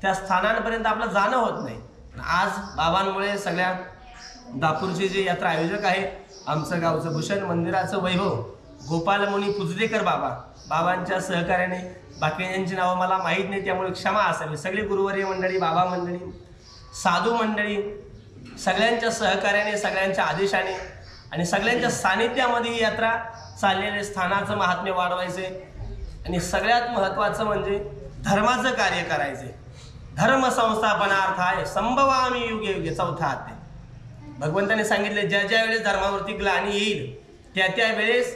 त्या स्थानांपर्यंत आपलं जाणं होत नाही. आज बाबांमुळे सगळ्या दापूरचे जे यात्रा आयोजक आहे, आमचं गावचं भूषण मंदिराचं वैभव गोपाल मुनी पुजदेकर बाबांच्या सहकार्याने, बाकीच्यांची नावं मला माहीत नाही त्यामुळे क्षमा असावी. सगळी गुरुवर्य मंडळी, बाबा मंडळी, साधू मंडळी सगळ्यांच्या सहकार्याने, सगळ्यांच्या आदेशाने आणि सगळ्यांच्या सानिध्यामध्ये ही यात्रा चाललेले स्थानाचं महात्म्य वाढवायचे. आणि सगळ्यात महत्त्वाचं म्हणजे धर्माचं कार्य करायचे. धर्म संस्थापनार्थ आहे संभवामी युगे युगे. चौथा अध्याय भगवंताने सांगितले, ज्या ज्या वेळेस धर्मावरती ग्लानी येईल त्या वेळेस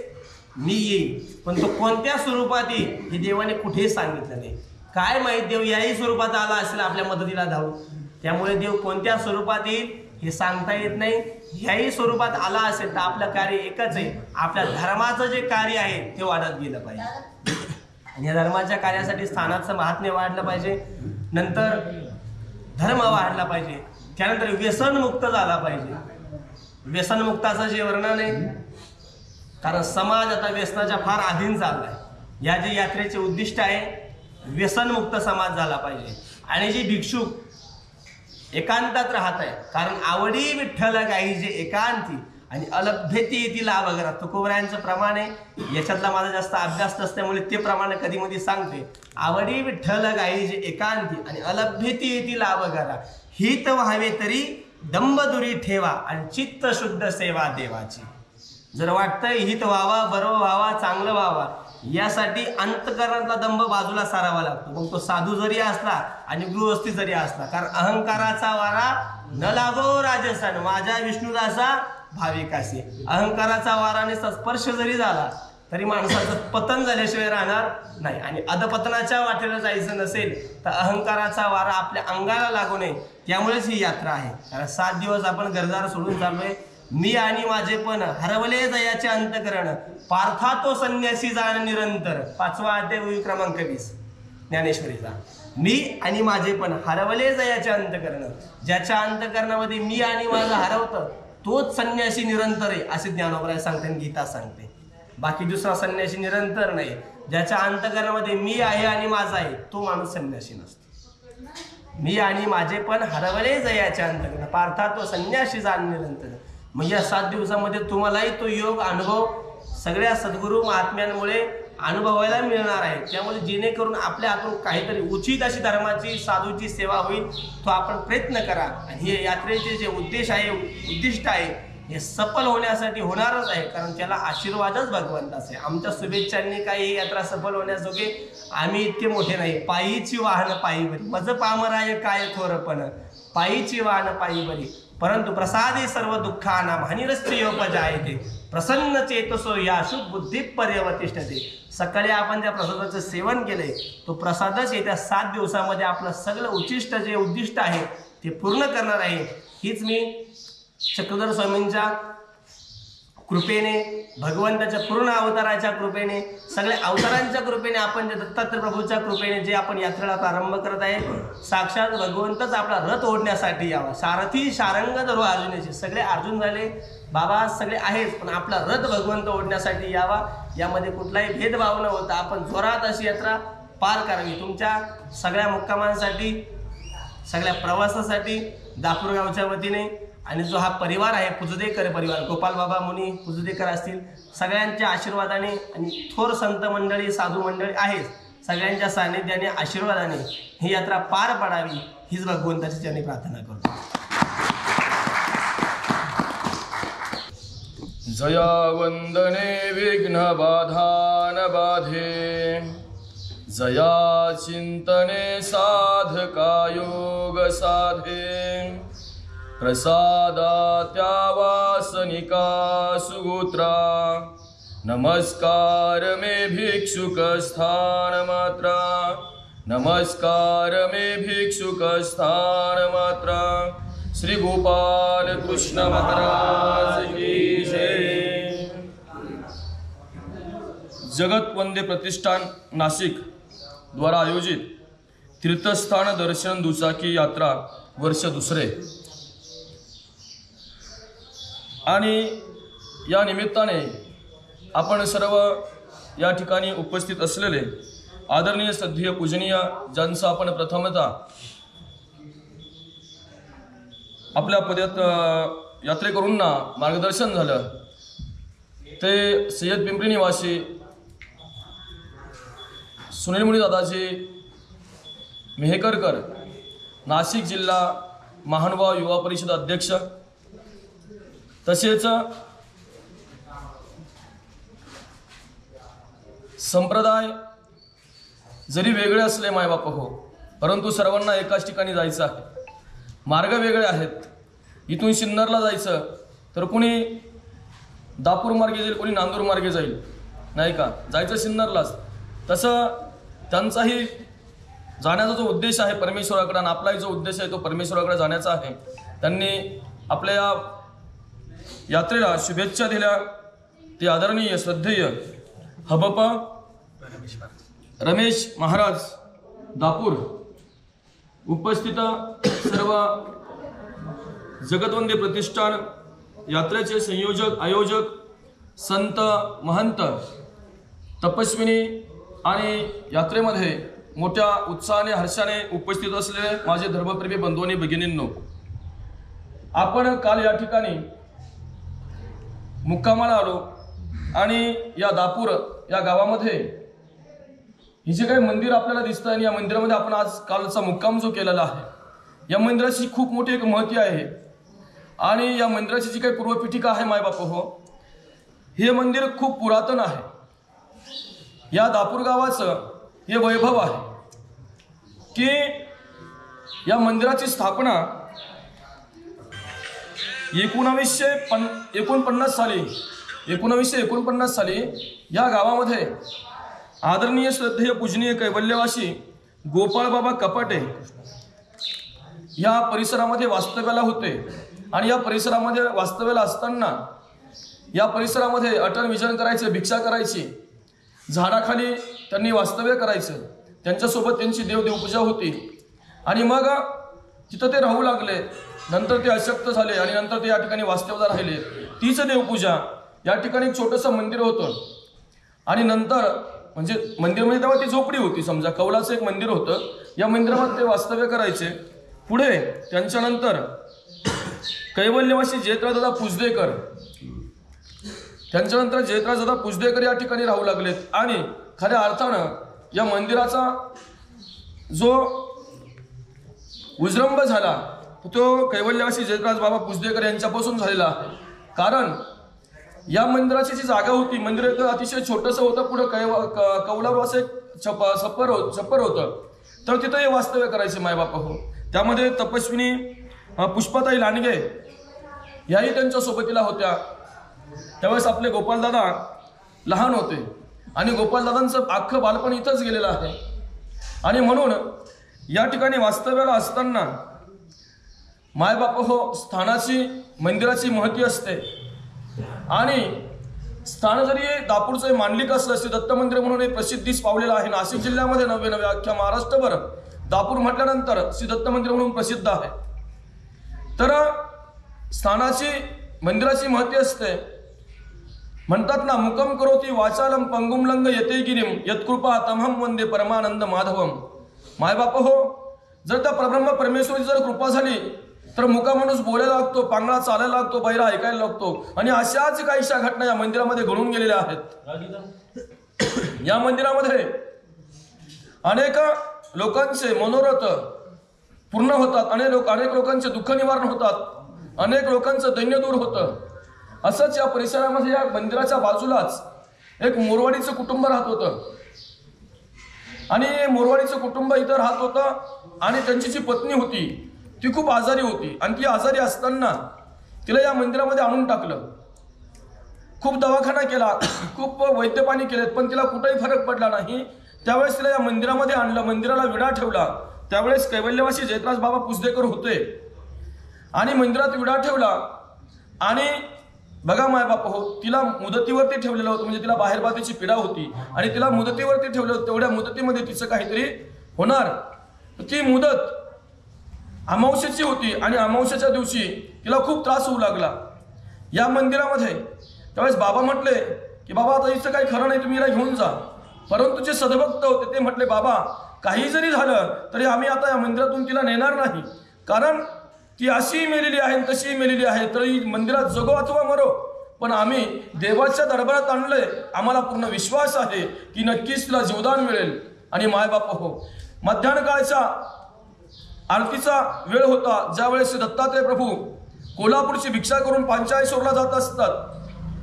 मी येईल, पण तो कोणत्या स्वरूपात येईल हे देवाने कुठेही सांगितलं नाही. काय माहीत, देव याही स्वरूपात आला असेल आपल्या मदतीला धावून. त्यामुळे देव कोणत्या स्वरूपात येईल हे सांगता येत नाही. ह्याही स्वरूपात आला असेल तर आपलं कार्य एकच आहे, आपल्या धर्माचं जे कार्य आहे ते वाढत गेलं पाहिजे. आणि या धर्माच्या कार्यासाठी स्थानाचं महात्म्य वाढलं पाहिजे, नंतर धर्म वाढला पाहिजे, त्यानंतर व्यसनमुक्त झाला पाहिजे. व्यसनमुक्ताचं जे वर्णन आहे, कारण समाज आता व्यसनाच्या फार अधीन चाललाय. या जे यात्रेचे उद्दिष्ट आहे व्यसनमुक्त समाज झाला पाहिजे. आणि जी भिक्षुक एकांतात राहत आहे, कारण आवडी विठ्ठल गाई जे एकांती आणि अलभ्यते येती लाभ घरा. तुकोबरायांचं प्रमाण आहे, याच्यातला माझा जास्त अभ्यास नसल्यामुळे ते प्रमाण कधी मध्ये सांगते. आवडी विठ्ठल गाई जे एकांती आणि अलभ्यते येती लाभ घरा. हित व्हावे तरी दंभ दुरी ठेवा आणि चित्त शुद्ध सेवा देवाची. जर वाटतंय हित व्हावा, बरोबर व्हावा, चांगलं व्हावा, यासाठी अंतकरणातला दंभ बाजूला सारावा लागतो. मग तो साधू जरी असला आणि गृहस्थी जरी असला. कारण अहंकाराचा वारा न लागो राजस्थान माझ्या विष्णुदासा भाविकाशी. अहंकाराचा वाराने स्पर्श जरी झाला तरी माणसाचं पतन झाल्याशिवाय राहणार नाही. आणि अधपतनाच्या वाटेला जायचं नसेल तर अहंकाराचा वारा आपल्या अंगाला लागू नये. त्यामुळेच ही यात्रा आहे. कारण 7 दिवस आपण घरदार सोडून चाललोय. मी आणि माझे पण हरवले जयाचे अंतकरण पार्था तो संन्यासी जाण निरंतर. 5वा अध्याय क्रमांक 20 ज्ञानेश्वरीचा. मी आणि माझे पण हरवले जयाचे अंतकरण. ज्याच्या अंतकरणामध्ये मी आणि माझं हरवतं तोच संन्यासी निरंतर आहे असे ज्ञानोबराय सांगते आणि गीता सांगते. बाकी दुसरा संन्यासी निरंतर नाही. ज्याच्या अंतकरणामध्ये मी आहे आणि माझा आहे तो माणूस संन्यासी नसतो. मी आणि माझे पण हरवले जयाचे अंतकरण पार्था तो संन्यासी जाण निरंतर. मग या 7 दिवसामध्ये तुम्हालाही तो योग अनुभव सगळ्या सद्गुरू महात्म्यांमुळे अनुभवायला मिळणार आहे. त्यामुळे जेणेकरून आपल्या हातून काहीतरी उचित अशी धर्माची साधूची सेवा होईल तो आपण प्रयत्न करा. आणि हे यात्रेचे जे उद्दिष्ट आहे हे सफल होण्यासाठी होणारच आहे, कारण त्याला आशीर्वादच भगवंताचा आहे. आमच्या शुभेच्छांनी काही ही यात्रा सफल होण्याजोगे आम्ही इतके मोठे नाही. पायीची वाहन पायी बरी, मज पामराय काय थोरपण, पायीची वाहन पायी बरी, परंतु प्रसादे सर्व दुःखानां हानिरश्चयोपजायते, प्रसन्न चेतसो याशु बुद्धी पर्यवतिष्ठते. सकाळी आपण ज्या प्रसादाचं सेवन केलंय तो प्रसादच येत्या 7 दिवसामध्ये आपलं सगळं उच्चिष्ट जे उद्दिष्ट आहे ते पूर्ण करणार आहे. हीच मी चक्रधर स्वामींच्या कृपेने, भगवंताच्या पूर्ण अवताराच्या कृपेने, सगळ्या अवतारांच्या कृपेने, आपण जे दत्तात्रय प्रभूच्या कृपेने जे आपण यात्रेला प्रारंभ करत आहे, साक्षात भगवंतच आपला रथ ओढण्यासाठी यावा. सारथी शारंग धरो अर्जुनाचे, सगळे अर्जुन झाले बाबा, सगळे आहेच, पण आपला रथ भगवंत ओढण्यासाठी यावा. यामध्ये कुठलाही भेदभाव न होता आपण जोरात अशी यात्रा पार करावी. तुमच्या सगळ्या मुक्कामांसाठी, सगळ्या प्रवासासाठी दापूर गावच्या वतीने आणि जो हा परिवार आहे पुजदेकर परिवार, गोपाल बाबा मुनी पुजदेकर असतील, सगळ्यांच्या आशीर्वादाने आणि थोर संत मंडळी, साधू मंडळी आहेत, सगळ्यांच्या सानिध्याने, आशीर्वादाने ही यात्रा पार पडावी हीच भगवंताची चरणी प्रार्थना करतो. जया वंदने विघ्न बाधा न बाधे, जया चिंतने साधका योग साधे, प्रसादा त्या वासनिका सुगोत्रा, नमस्कार मे भिक्षुक स्थान मात्रा, नमस्कार मे भिक्षुक स्थान मात्रा. श्री गोपाल कृष्ण महाराज की जय. जगत वंदे प्रतिष्ठान नाशिक द्वारा आयोजित तीर्थस्थान दर्शन दुचाकी यात्रा वर्ष 2 आणि या निमित्ताने आपण सर्व या ठिकाणी उपस्थित असलेले आदरणीय श्रद्धेय पूजनीय ज्यांचं आपण प्रथमतः आपल्या यात्रेकरूंना मार्गदर्शन झालं ते सय्यद पिंपरी निवासी सुनील मुनी दादाजी मेहकरकर, नाशिक जिल्हा महानुभाव युवा परिषद अध्यक्ष, तसेच संप्रदाय जरी वेगळे असले मायबाप हो, परंतु सर्वांना एकाच ठिकाणी जायचं आहे. मार्ग वेगळे आहेत. इथून सिन्नरला जायचं तर कोणी दापूर मार्गे जाईल, कोणी नांदूर मार्गे जाईल, नाही का, जायचं सिन्नरलाच. तसं त्यांचाही जाण्याचा जो उद्देश आहे परमेश्वराकडे, आणि आपलाही जो उद्देश आहे तो परमेश्वराकडे जाण्याचा आहे. त्यांनी आपल्या या यात्रेला शुभेच्छा दिल्या. ते आदरणीय श्रद्धेय हबप रमेश महाराज दापूर, उपस्थित सर्व जगतवंदे प्रतिष्ठान यात्रेचे संयोजक, आयोजक, संत, महंत, तपस्विनी आणि यात्रेमध्ये मोठ्या उत्साहाने, हर्षाने उपस्थित असलेले माझे धर्मप्रेमी बंधू आणि भगिनींनो, आपण काल या ठिकाणी मुक्कामाला आलो आणि या दापूर या गावामध्ये हे जे काही मंदिर आपल्याला दिसतं आणि या मंदिरामध्ये आपण आज कालचा मुक्काम जो केलेला आहे, या मंदिराची खूप मोठी एक महती आहे. आणि या मंदिराची जी काही पूर्वपीठिका आहे मायबाप हो, हे मंदिर खूप पुरातन आहे. या दापूर गावाचं हे वैभव आहे की या मंदिराची स्थापना 1949 साली या गावामध्ये आदरणीय श्रद्धेय पूजनीय कैवल्यवासी गोपाळ बाबा कपाटे या परिसरामध्ये वास्तव्याला होते. आणि या परिसरामध्ये वास्तव्याला असताना या परिसरामध्ये अटल विजन करायचे, भिक्षा करायची, झाडाखाली त्यांनी वास्तव्य करायचं. त्यांच्यासोबत त्यांची देवपूजा होती. आणि मग तिथं ते राहू लागले. नंतर ते अशक्त झाले आणि नंतर ते या ठिकाणी वास्तव्याला राहिले. तीच देवपूजा या ठिकाणी एक छोटंसं मंदिर होतं. आणि नंतर म्हणजे मंदिर म्हणजे तेव्हा ती झोपडी होती, समजा कौलाचं एक मंदिर होतं. या मंदिरामध्ये ते वास्तव्य करायचे. पुढे त्यांच्यानंतर कैवल्यवासी जयत्राजदादा पुजदेकर, त्यांच्यानंतर जयत्राजदादा पुजदेकर या ठिकाणी राहू लागलेत. आणि खऱ्या अर्थानं या मंदिराचा जो विजृंभ झाला तो कैवल्यवासी जयत्राज बाबा पुजदेकर यांच्यापासून झालेला आहे. कारण या मंदिराची जी जागा होती, मंदिर एक अतिशय छोटंसं होतं, पुढं कौलारू असं एक छप्पर होतं, तर तिथं हे वास्तव्य करायचे मायबाप हो. त्यामध्ये तपस्विनी पुष्पाताई लांडगे याही त्यांच्या सोबतीला होत्या. त्यावेळेस आपले गोपालदादा लहान होते आणि गोपालदादांचं अख्खं बालपण इथंच गेलेलं आहे. आणि म्हणून या ठिकाणी वास्तव्याला असताना मायबाप हो स्थानाची, मंदिराची महती असते. आणि स्थान जरी दापूरचं मांडलिक असलं, श्री दत्त मंदिर म्हणून हे प्रसिद्धीस पावलेलं आहे. नाशिक जिल्ह्यामध्ये नव्हे अख्ख्या महाराष्ट्रभर दापूर म्हटल्यानंतर श्री दत्त मंदिर म्हणून प्रसिद्ध आहे. तर स्थानाची, मंदिराची महती असते. म्हणतात ना, मुकम करोती वाचालम पंगुम लंग येते गिरीम यत्कृपा तमहम वंदे परमानंद माधवम. मायबाप हो, जर त्या परब्रह्म परमेश्वरी जर कृपा झाली तर मुका माणूस बोलायला लागतो, पांगळा चालायला लागतो, बहिरा ऐकायला लागतो. आणि अशाच काहीशा घटना या मंदिरामध्ये घडून गेलेल्या आहेत. या मंदिरामध्ये अनेक लोकांचे मनोरथ पूर्ण होतात, अनेक लोकांचे दुःख निवारण होतात, अनेक लोकांचं दैन्य दूर होतं. असंच या परिसरामध्ये, या मंदिराच्या बाजूलाच एक मोरवाडीचं कुटुंब राहत होतं. आणि मोरवाडीचं कुटुंब इथं राहत होतं आणि त्यांची जी पत्नी होती ती खूप आजारी होती. आणि ती आजारी असताना तिला या मंदिरामध्ये आणून टाकलं. खूप दवाखाना केला, खूप वैद्यपाणी केलेत, पण तिला कुठेही फरक पडला नाही. त्यावेळेस तिला या मंदिरामध्ये आणलं, मंदिराला विडा ठेवला. त्यावेळेस कैवल्यवासी जयत्राज बाबा पुसदेकर होते आणि मंदिरात विडा ठेवला. आणि बघा मायबाप हो, तिला मुदतीवरती ठेवलेलं होतं, म्हणजे तिला बाहेरबाधेची पीडा होती आणि तिला मुदतीवरती ठेवलं होतं. तेवढ्या मुदतीमध्ये तिचं काहीतरी होणार. ती मुदत अमावस्येची होती आणि अमावस्येच्या दिवशी तिला खूप त्रास होऊ लागला या मंदिरामध्ये. त्यावेळेस बाबा म्हटले की बाबा आता हिचं काही खरं नाही, तुम्ही हिला घेऊन जा. परंतु जे सद्भक्त होते ते म्हटले, बाबा काही जरी झालं तरी आम्ही आता या मंदिरातून तिला नेणार नाही, कारण ती अशी मेलेली आहे तशी मेलेली आहे, तरी मंदिरात जगो अथवा मरो, पण आम्ही देवाच्या दरबारात आणलंय. आम्हाला पूर्ण विश्वास आहे की नक्कीच तिला जीवदान मिळेल. आणि मायबाप हो, मध्यान्ह काळच्या आरतीचा वेळ होता, ज्यावेळेस दत्तात्रय प्रभू कोल्हापूरची भिक्षा करून पांचाळेश्वरला जात असतात.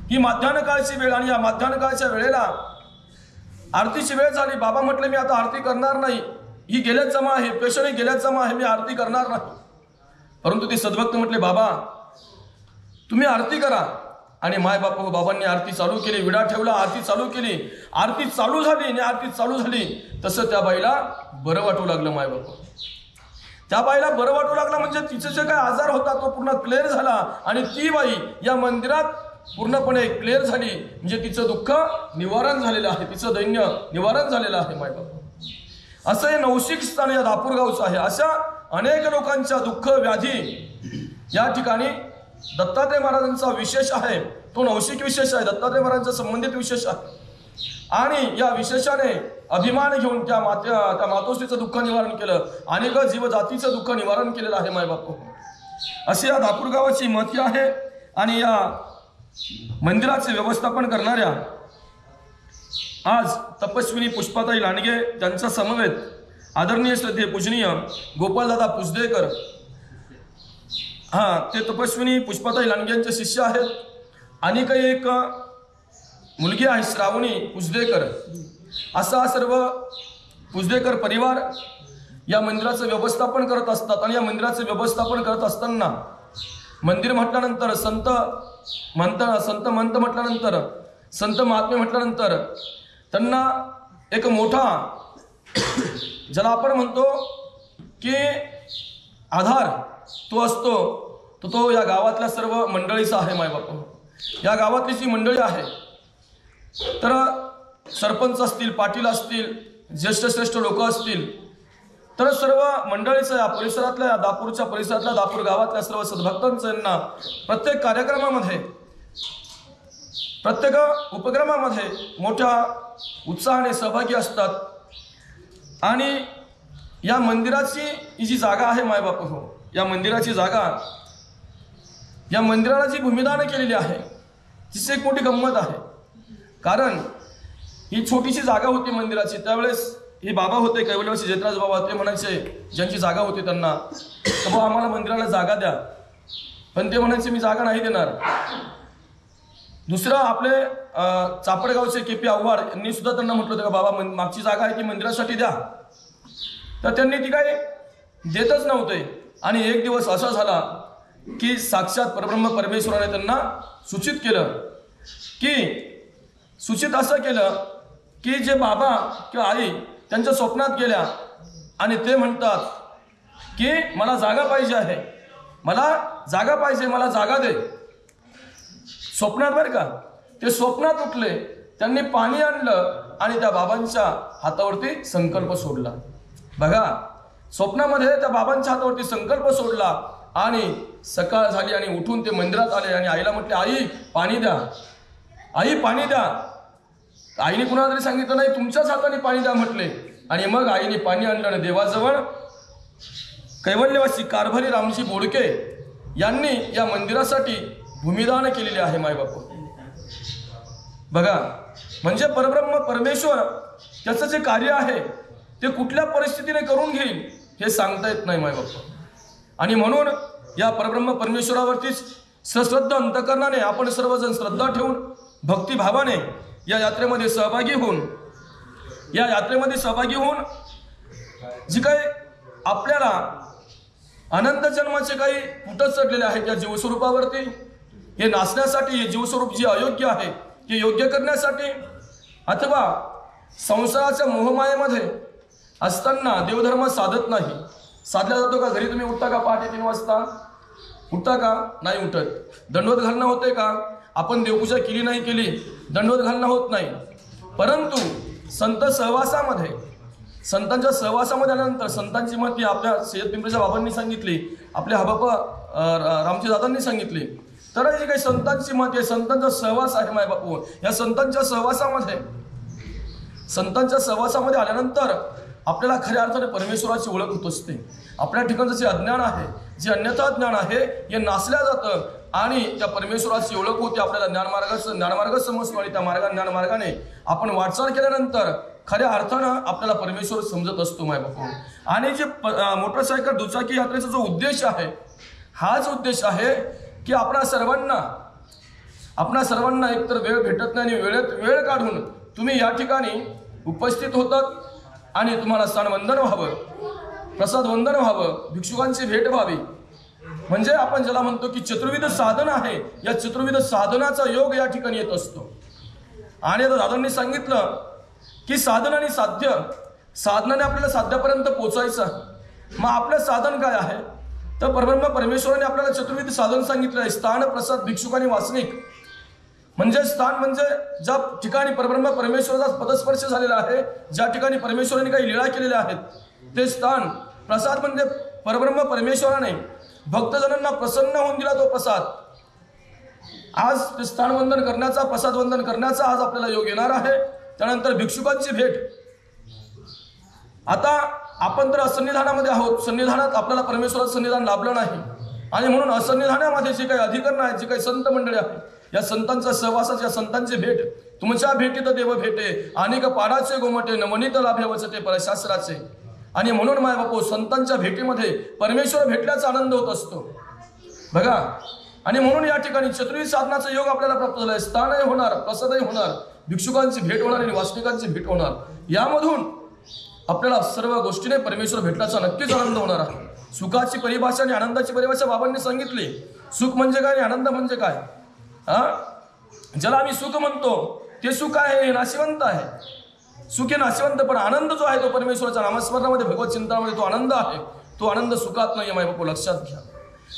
ही मध्यान्ह काळची वेळ आणि या मध्यान्ह काळच्या वेळेला आरतीची वेळ झाली. बाबा म्हटले, मी आता आरती करणार नाही, ही गेल्याच जमा आहे, पेशणी गेल्याच जमा आहे, मी आरती करणार नाही. परंतु ते सद्भक्त म्हटले, बाबा तुम्ही आरती करा. आणि मायबाप हो, बाबांनी आरती चालू केली, विडा ठेवला, आरती चालू केली. आरती चालू झाली आणि आरती चालू झाली तसं त्या बाईला बरं वाटू लागलं. मायबाप त्या बाईला बरं वाटू लागलं म्हणजे तिचा जे काय आजार होता तो पूर्ण क्लिअर झाला आणि ती बाई या मंदिरात पूर्णपणे क्लिअर झाली. म्हणजे तिचं दुःख निवारण झालेलं आहे, तिचं दैन्य निवारण झालेलं आहे. मायबाप असं हे नवशिक स्थान या दापूर गावचं आहे. अशा अनेक लोकांच्या दुःख व्याधी या ठिकाणी दत्तात्रय महाराजांचा विशेष आहे, तो नवशिक विशेष आहे, दत्तात्रय महाराजांचा संबंधित विशेष आहे. आणि या विशेषाने अभिमान घेऊन त्या मातोश्रीचं दुःख निवारण केलं, अनेक जीवजातीचं दुःख निवारण केलेलं आहे. मायबाप अशी या दापूर गावाची महती आहे. आणि या मंदिराचे व्यवस्थापन करणाऱ्या आज तपस्विनी पुष्पाताई लांडगे, त्यांचा समवेत आदरणीय श्रद्धेय पूजनीय गोपालदादा पुसदेकर, ते तपस्विनी पुष्पाताई लांडगे यांचे शिष्य आहेत. आणि काही एक मुलगी आहे श्रावणी पुसदेकर. असा सर्व पुसदेकर परिवार या मंदिराचं व्यवस्थापन करत असतात. आणि या मंदिराचं व्यवस्थापन करत असताना मंदिर म्हटल्यानंतर संत म्हटल्यानंतर, संत महात्मे म्हटल्यानंतर त्यांना एक मोठा, ज्याला आपण म्हणतो की आधार तो असतो, तो या गावातल्या सर्व मंडळीचा आहे. मायबाप या गावातली जी मंडळी आहे, तर सरपंच असतील, पाटील असतील, ज्येष्ठ श्रेष्ठ लोक असतील, तर सर्व मंडळीचं या परिसरातल्या, या दापूरच्या परिसरातल्या, दापूर गावातल्या सर्व सद्भक्तांचं यांना प्रत्येक कार्यक्रमामध्ये, प्रत्येक उपक्रमामध्ये मोठ्या उत्साहाने सहभागी असतात. आणि या मंदिराची ही जी जागा आहे मायबाप हो, या मंदिराची जागा, या मंदिराला जी भूमिदान केलेली आहे तिची एक मोठी गंमत आहे. कारण ही छोटीशी जागा होती मंदिराची. त्यावेळेस हे बाबा होते, कैवल्यवासी जयत्राज बाबा, ते म्हणायचे, ज्यांची जागा होती त्यांना, तर बाबा आम्हाला मंदिराला जागा द्या. पण ते म्हणायचे, मी जागा नाही देणार, दुसरं आपले चापडगावचे KP आव्हाड यांनी सुद्धा त्यांना म्हटलं होतं का बाबा मागची जागा आहे ती मंदिरासाठी द्या, तर त्यांनी ती काय देतच नव्हते. आणि एक दिवस असा झाला की साक्षात परब्रह्म परमेश्वराने त्यांना सूचित केलं, सूचित असं केलं की जे बाबा किंवा आई त्यांच्या स्वप्नात गेल्या आणि ते म्हणतात की मला जागा पाहिजे आहे, मला जागा पाहिजे, मला जागा दे. स्वप्नात बरं का, ते स्वप्नात उठले, त्यांनी पाणी आणलं आणि त्या बाबांच्या हातावरती संकल्प सोडला. बघा, स्वप्नामध्ये त्या बाबांच्या हातावरती संकल्प सोडला आणि सकाळ झाली आणि उठून ते मंदिरात आले आणि आईला म्हटले, आई पाणी द्या, आई पाणी द्या. आईने कुणाला तरी सांगितलं नाही, तुमच्याच हाताने पाणी द्या म्हटले. आणि मग आईने पाणी आणलं आणि देवाजवळ कैवल्यवासी कारभारी रामजी बोडके यांनी या मंदिरासाठी भूमिदान केलेले आहे मायबापू. बघा, म्हणजे परब्रह्म परमेश्वर त्याचं जे कार्य आहे ते कुठल्या परिस्थितीने करून घेईल हे सांगता येत नाही मायबापू. आणि म्हणून या परब्रह्म परमेश्वरावरतीच सश्रद्ध अंतकरणाने आपण सर्वजण श्रद्धा ठेवून भक्तिभावाने या यात्रेमध्ये सहभागी होऊन जी काही आपल्याला अनंत जन्माचे काही पुट चढलेले आहेत या जीवस्वरूपावरती, हे नाचण्यासाठी, हे जीवस्वरूप जे अयोग्य आहे हे योग्य करण्यासाठी, अथवा संसाराच्या मोहमायेमध्ये असताना देवधर्म साधत नाही. साधला जातो का? घरी तुम्ही उठता का पहाटे 3 वाजता? उठता का? नाही उठत. दंडवत घालणं होते का? आपण देवपूजा केली नाही केली, दंडवत घालणं होत नाही. परंतु संत सहवासामध्ये, संतांच्या सहवासामध्ये आल्यानंतर संतांची महती आपल्या सय्यद पिंपरीच्या बाबांनी सांगितली, आपल्या हबापा रामजी दादांनी सांगितली. तर जी काही संतांची महती आहे, संतांचा सहवास आहे मायबापू, या संतांच्या सहवासामध्ये आल्यानंतर आपल्याला खऱ्या अर्थाने परमेश्वराची ओळख होत असते. आपल्या ठिकाणचं जे अज्ञान आहे, जे अन्यथा ज्ञान आहे, हे नासल्या जातं आणि त्या परमेश्वराची ओळख होते. आपल्याला ज्ञानमार्ग समजतो आणि त्या ज्ञानमार्गाने आपण वाटचाल केल्यानंतर खऱ्या अर्थानं आपल्याला परमेश्वर समजत असतो मायबापू. आणि जे मोटरसायकल दुचाकी यात्रेचा जो उद्देश आहे, हाच उद्देश आहे की आपणा सर्वांना एकतर वेळ भेटत नाही आणि वेळ काढून तुम्ही या ठिकाणी उपस्थित होतात आणि तुम्हाला स्थानवंदन व्हावं, प्रसाद वंदन व्हावं, भिक्षुकांची भेट व्हावी. म्हणजे आपण ज्याला म्हणतो की चतुर्विध साधन आहे, या चतुर्विध साधनाचा योग या ठिकाणी येत असतो. आणि आता दादांनी सांगितलं की साधन आणि साध्य, साधनाने आपल्याला साध्यापर्यंत पोचायचं. मग आपलं साधन काय आहे? तर परब्रह्म परमेश्वराने आपल्याला चतुर्विध साधन सांगितलं आहे. स्थान, प्रसाद, भिक्षुक आणि वासनिक. म्हणजे स्थान म्हणजे ज्या ठिकाणी परब्रह्म परमेश्वराचा पदस्पर्श झालेला आहे, ज्या ठिकाणी परमेश्वराने काही लीळा केलेल्या आहेत ते स्थान. प्रसाद म्हणजे परब्रह्म परमेश्वराने भक्तजनांना प्रसन्न होऊन दिला तो प्रसाद. आज ते स्थानवंदन करण्याचा, प्रसाद वंदन करण्याचा आज आपल्याला योग येणार आहे. त्यानंतर भिक्षुकांची भेट. आता आपण तर असन्निधानामध्ये आहोत, सन्निधानात आपल्याला परमेश्वराचं सन्निधान लाभलं नाही आणि म्हणून असन्निधानामध्ये जे काही अधिकरण आहेत, जे काही संत मंडळी आहेत, या संतांचा सहवासाच्या, संतांची भेट. तुमच्या भेटीत देव भेटे, अनेक पाडाचे गोमटे, नवनीत लाभे वचते परशास्त्राचे. आणि म्हणून मायबापू, संतांच्या भेटीमध्ये परमेश्वर भेटल्याचा आनंद होत असतो. बघा, आणि म्हणून या ठिकाणी चतुर्विध साधनाचा योग आपल्याला प्राप्त झालाय. स्थानही होणार, प्रसादही होणार, भिक्षुकांची भेट होणार आणि वासनिकांची भेट होणार. यामधून आपल्याला सर्व गोष्टीने परमेश्वर भेटण्याचा नक्कीच आनंद होणार आहे. सुखाची परिभाषा आणि आनंदाची परिभाषा बाबांनी सांगितली. सुख म्हणजे काय आणि आनंद म्हणजे काय? ज्याला आम्ही सुख म्हणतो ते सुख आहे, नाशिवंत आहे. सुख हे नाशिवंत, पण आनंद जो आहे तो परमेश्वराच्या नामस्मरणामध्ये, भगवत चिंतनामध्ये तो आनंद आहे. तो आनंद सुखात नाही माय बापू, लक्षात घ्या.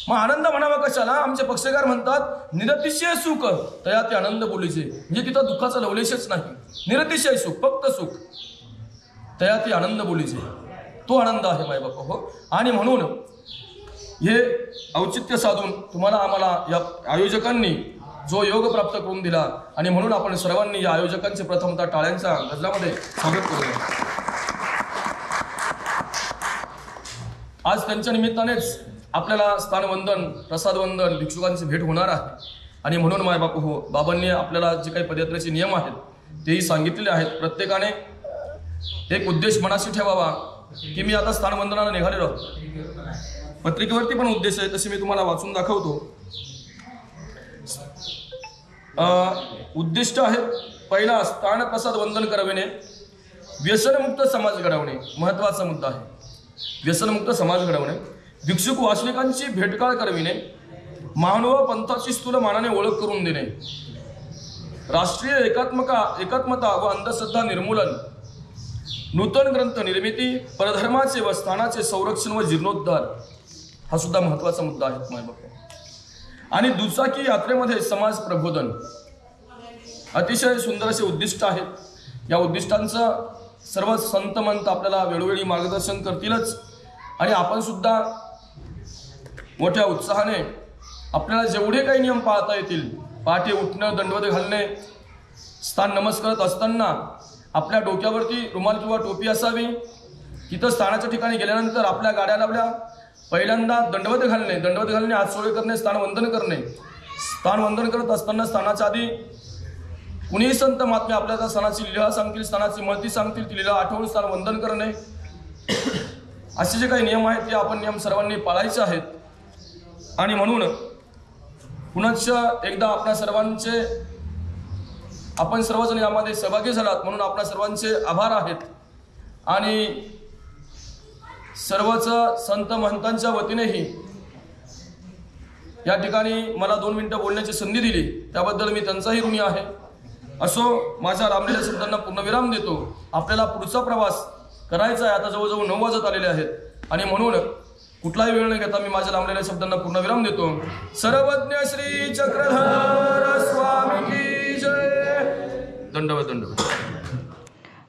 मग आनंद म्हणावा कशाला? आमचे पक्षकार म्हणतात निरतिशय सुख तया ते आनंद बोलीचे. म्हणजे तिथं दुःखाचा लवलेशच नाही. निरतिशय सुख, फक्त सुख, तया ते आनंद बोलीचे, तो आनंद आहे माय बापू. हो, आणि म्हणून हे औचित्य साधून तुम्हाला आम्हाला या आयोजकांनी जो योग प्राप्त करून दिला आणि म्हणून आपण सर्वांनी या आयोजकांचे प्रथमतः टाळ्यांच्या गजरामध्ये स्वागत करूया. आज त्यांच्या निमित्तानेच आपल्याला स्थानवंदन, प्रसादवंदन, भिक्षुकांची भेट होणार आहे. आणि म्हणून माय बापू हो, बाबांनी आपल्याला जे काही पदयात्रेचे नियम आहेत तेही सांगितलेले आहेत. प्रत्येकाने एक उद्देश मनाशी ठेवावा की मी आता स्थानवंदनाला निघालेलो. पत्रिकेवरती पण उद्देश आहे, तसे मी तुम्हाला वाचून दाखवतो. उद्दिष्ट आहेत. पहिला स्थानप्रसाद वंदन करविणे, व्यसनमुक्त समाज घडवणे, महत्त्वाचा मुद्दा आहे. व्यसनमुक्त समाज घडवणे, भिक्षुक वासनिकांची भेटकाळ करविणे, मानव पंथाची स्थूल मानाने ओळख करून देणे, राष्ट्रीय एकात्मता व अंधश्रद्धा निर्मूलन, नूतन ग्रंथ निर्मिती, परधर्माचे व स्थानाचे संरक्षण व जीर्णोद्धार हा सुद्धा महत्त्वाचा मुद्दा आहे मायबाप. आणि दुचाकी यात्रेमध्ये समाज प्रबोधन, अतिशय सुंदर असे उद्दिष्ट आहेत. या उद्दिष्टांचं सर्व संत मंत आपल्याला वेळोवेळी मार्गदर्शन करतीलच. आणि आपण सुद्धा मोठ्या उत्साहाने आपल्याला जेवढे काही नियम पाळता येतील, पहाटे उठणं, दंडवत घालणे, स्थान नमस्कारत असताना आपल्या डोक्यावरती रुमाल किंवा टोपी असावी, तिथं स्थानाच्या ठिकाणी गेल्यानंतर आपल्या गाड्या लावल्या, पहिल्यांदा दंडवत घालणे, हात सोळे करणे, स्थान वंदन करणे. स्थान वंदन करत असताना स्थानाच्या आधी कुणीही संत महात्मे आपल्या त्या स्थानाची लीला सांगतील, स्थानाची महती सांगतील, ती लीला आठवून स्थान वंदन करणे. असे जे काही नियम आहेत ते आपण नियम सर्वांनी पाळायचे आहेत. आणि म्हणून पुनश्च एकदा आपण सर्वजण यामध्ये सहभागी झालात म्हणून आपल्या सर्वांचे आभार आहेत. आणि सर्वच संत महंतांच्या वतीनेही या ठिकाणी मला 2 मिनिटं बोलण्याची संधी दिली, त्याबद्दल मी त्यांचाही ऋणी आहे. असो, माझ्या रामलेल्या शब्दांना पूर्णविराम देतो. आपल्याला पुढचा प्रवास करायचा आहे. आता जवळजवळ 9 वाजत आलेले आहेत आणि म्हणून कुठलाही वेळ न घेता मी माझ्या लांबलेल्या शब्दांना पूर्णविराम देतो. सर्वज्ञ श्री चक्रधर स्वामी की जय. दंडवत दंडवत.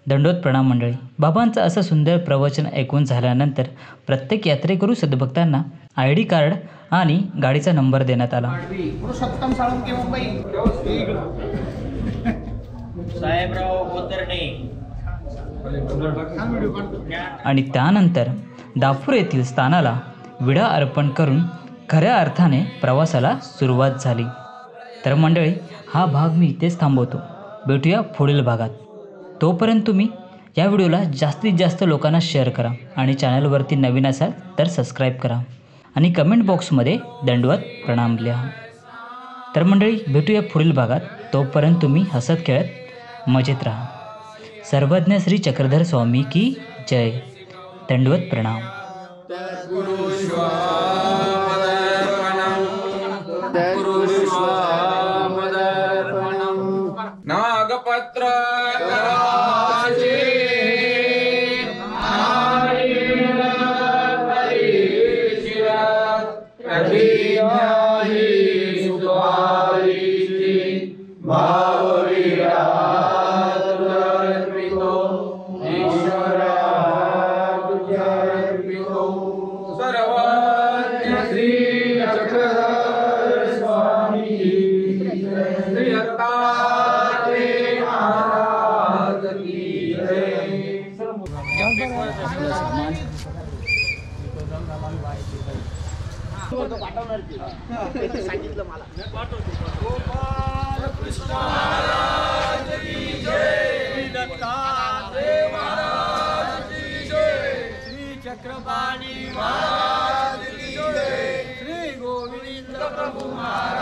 दंडोत प्रणाम मंडळी. बाबांचं असं सुंदर प्रवचन ऐकून झाल्यानंतर प्रत्येक यात्रेकरू सद्भक्तांना ID कार्ड आणि गाडीचा नंबर देण्यात आला. आणि त्यानंतर दापूर येथील स्थानाला विडा अर्पण करून खऱ्या अर्थाने प्रवासाला सुरुवात झाली. तर मंडळी, हा भाग मी इथेच थांबवतो. भेटूया पुढील भागात. तोपर्यंत तुम्ही या व्हिडिओला जास्तीत जास्त लोकांना शेअर करा आणि चॅनलवरती नवीन असाल तर सबस्क्राईब करा आणि कमेंट बॉक्समध्ये दंडवत प्रणाम लिहा. तर मंडळी, भेटूया पुढील भागात. तोपर्यंत तुम्ही हसत खेळत मजेत राहा. सर्वज्ञ श्री चक्रधर स्वामी की जय. दंडवत प्रणाम. नागपत्र सांगितलं मला. श्री चक्रपाणी महाराज की जय. श्री गोविंद प्रभु महाराज.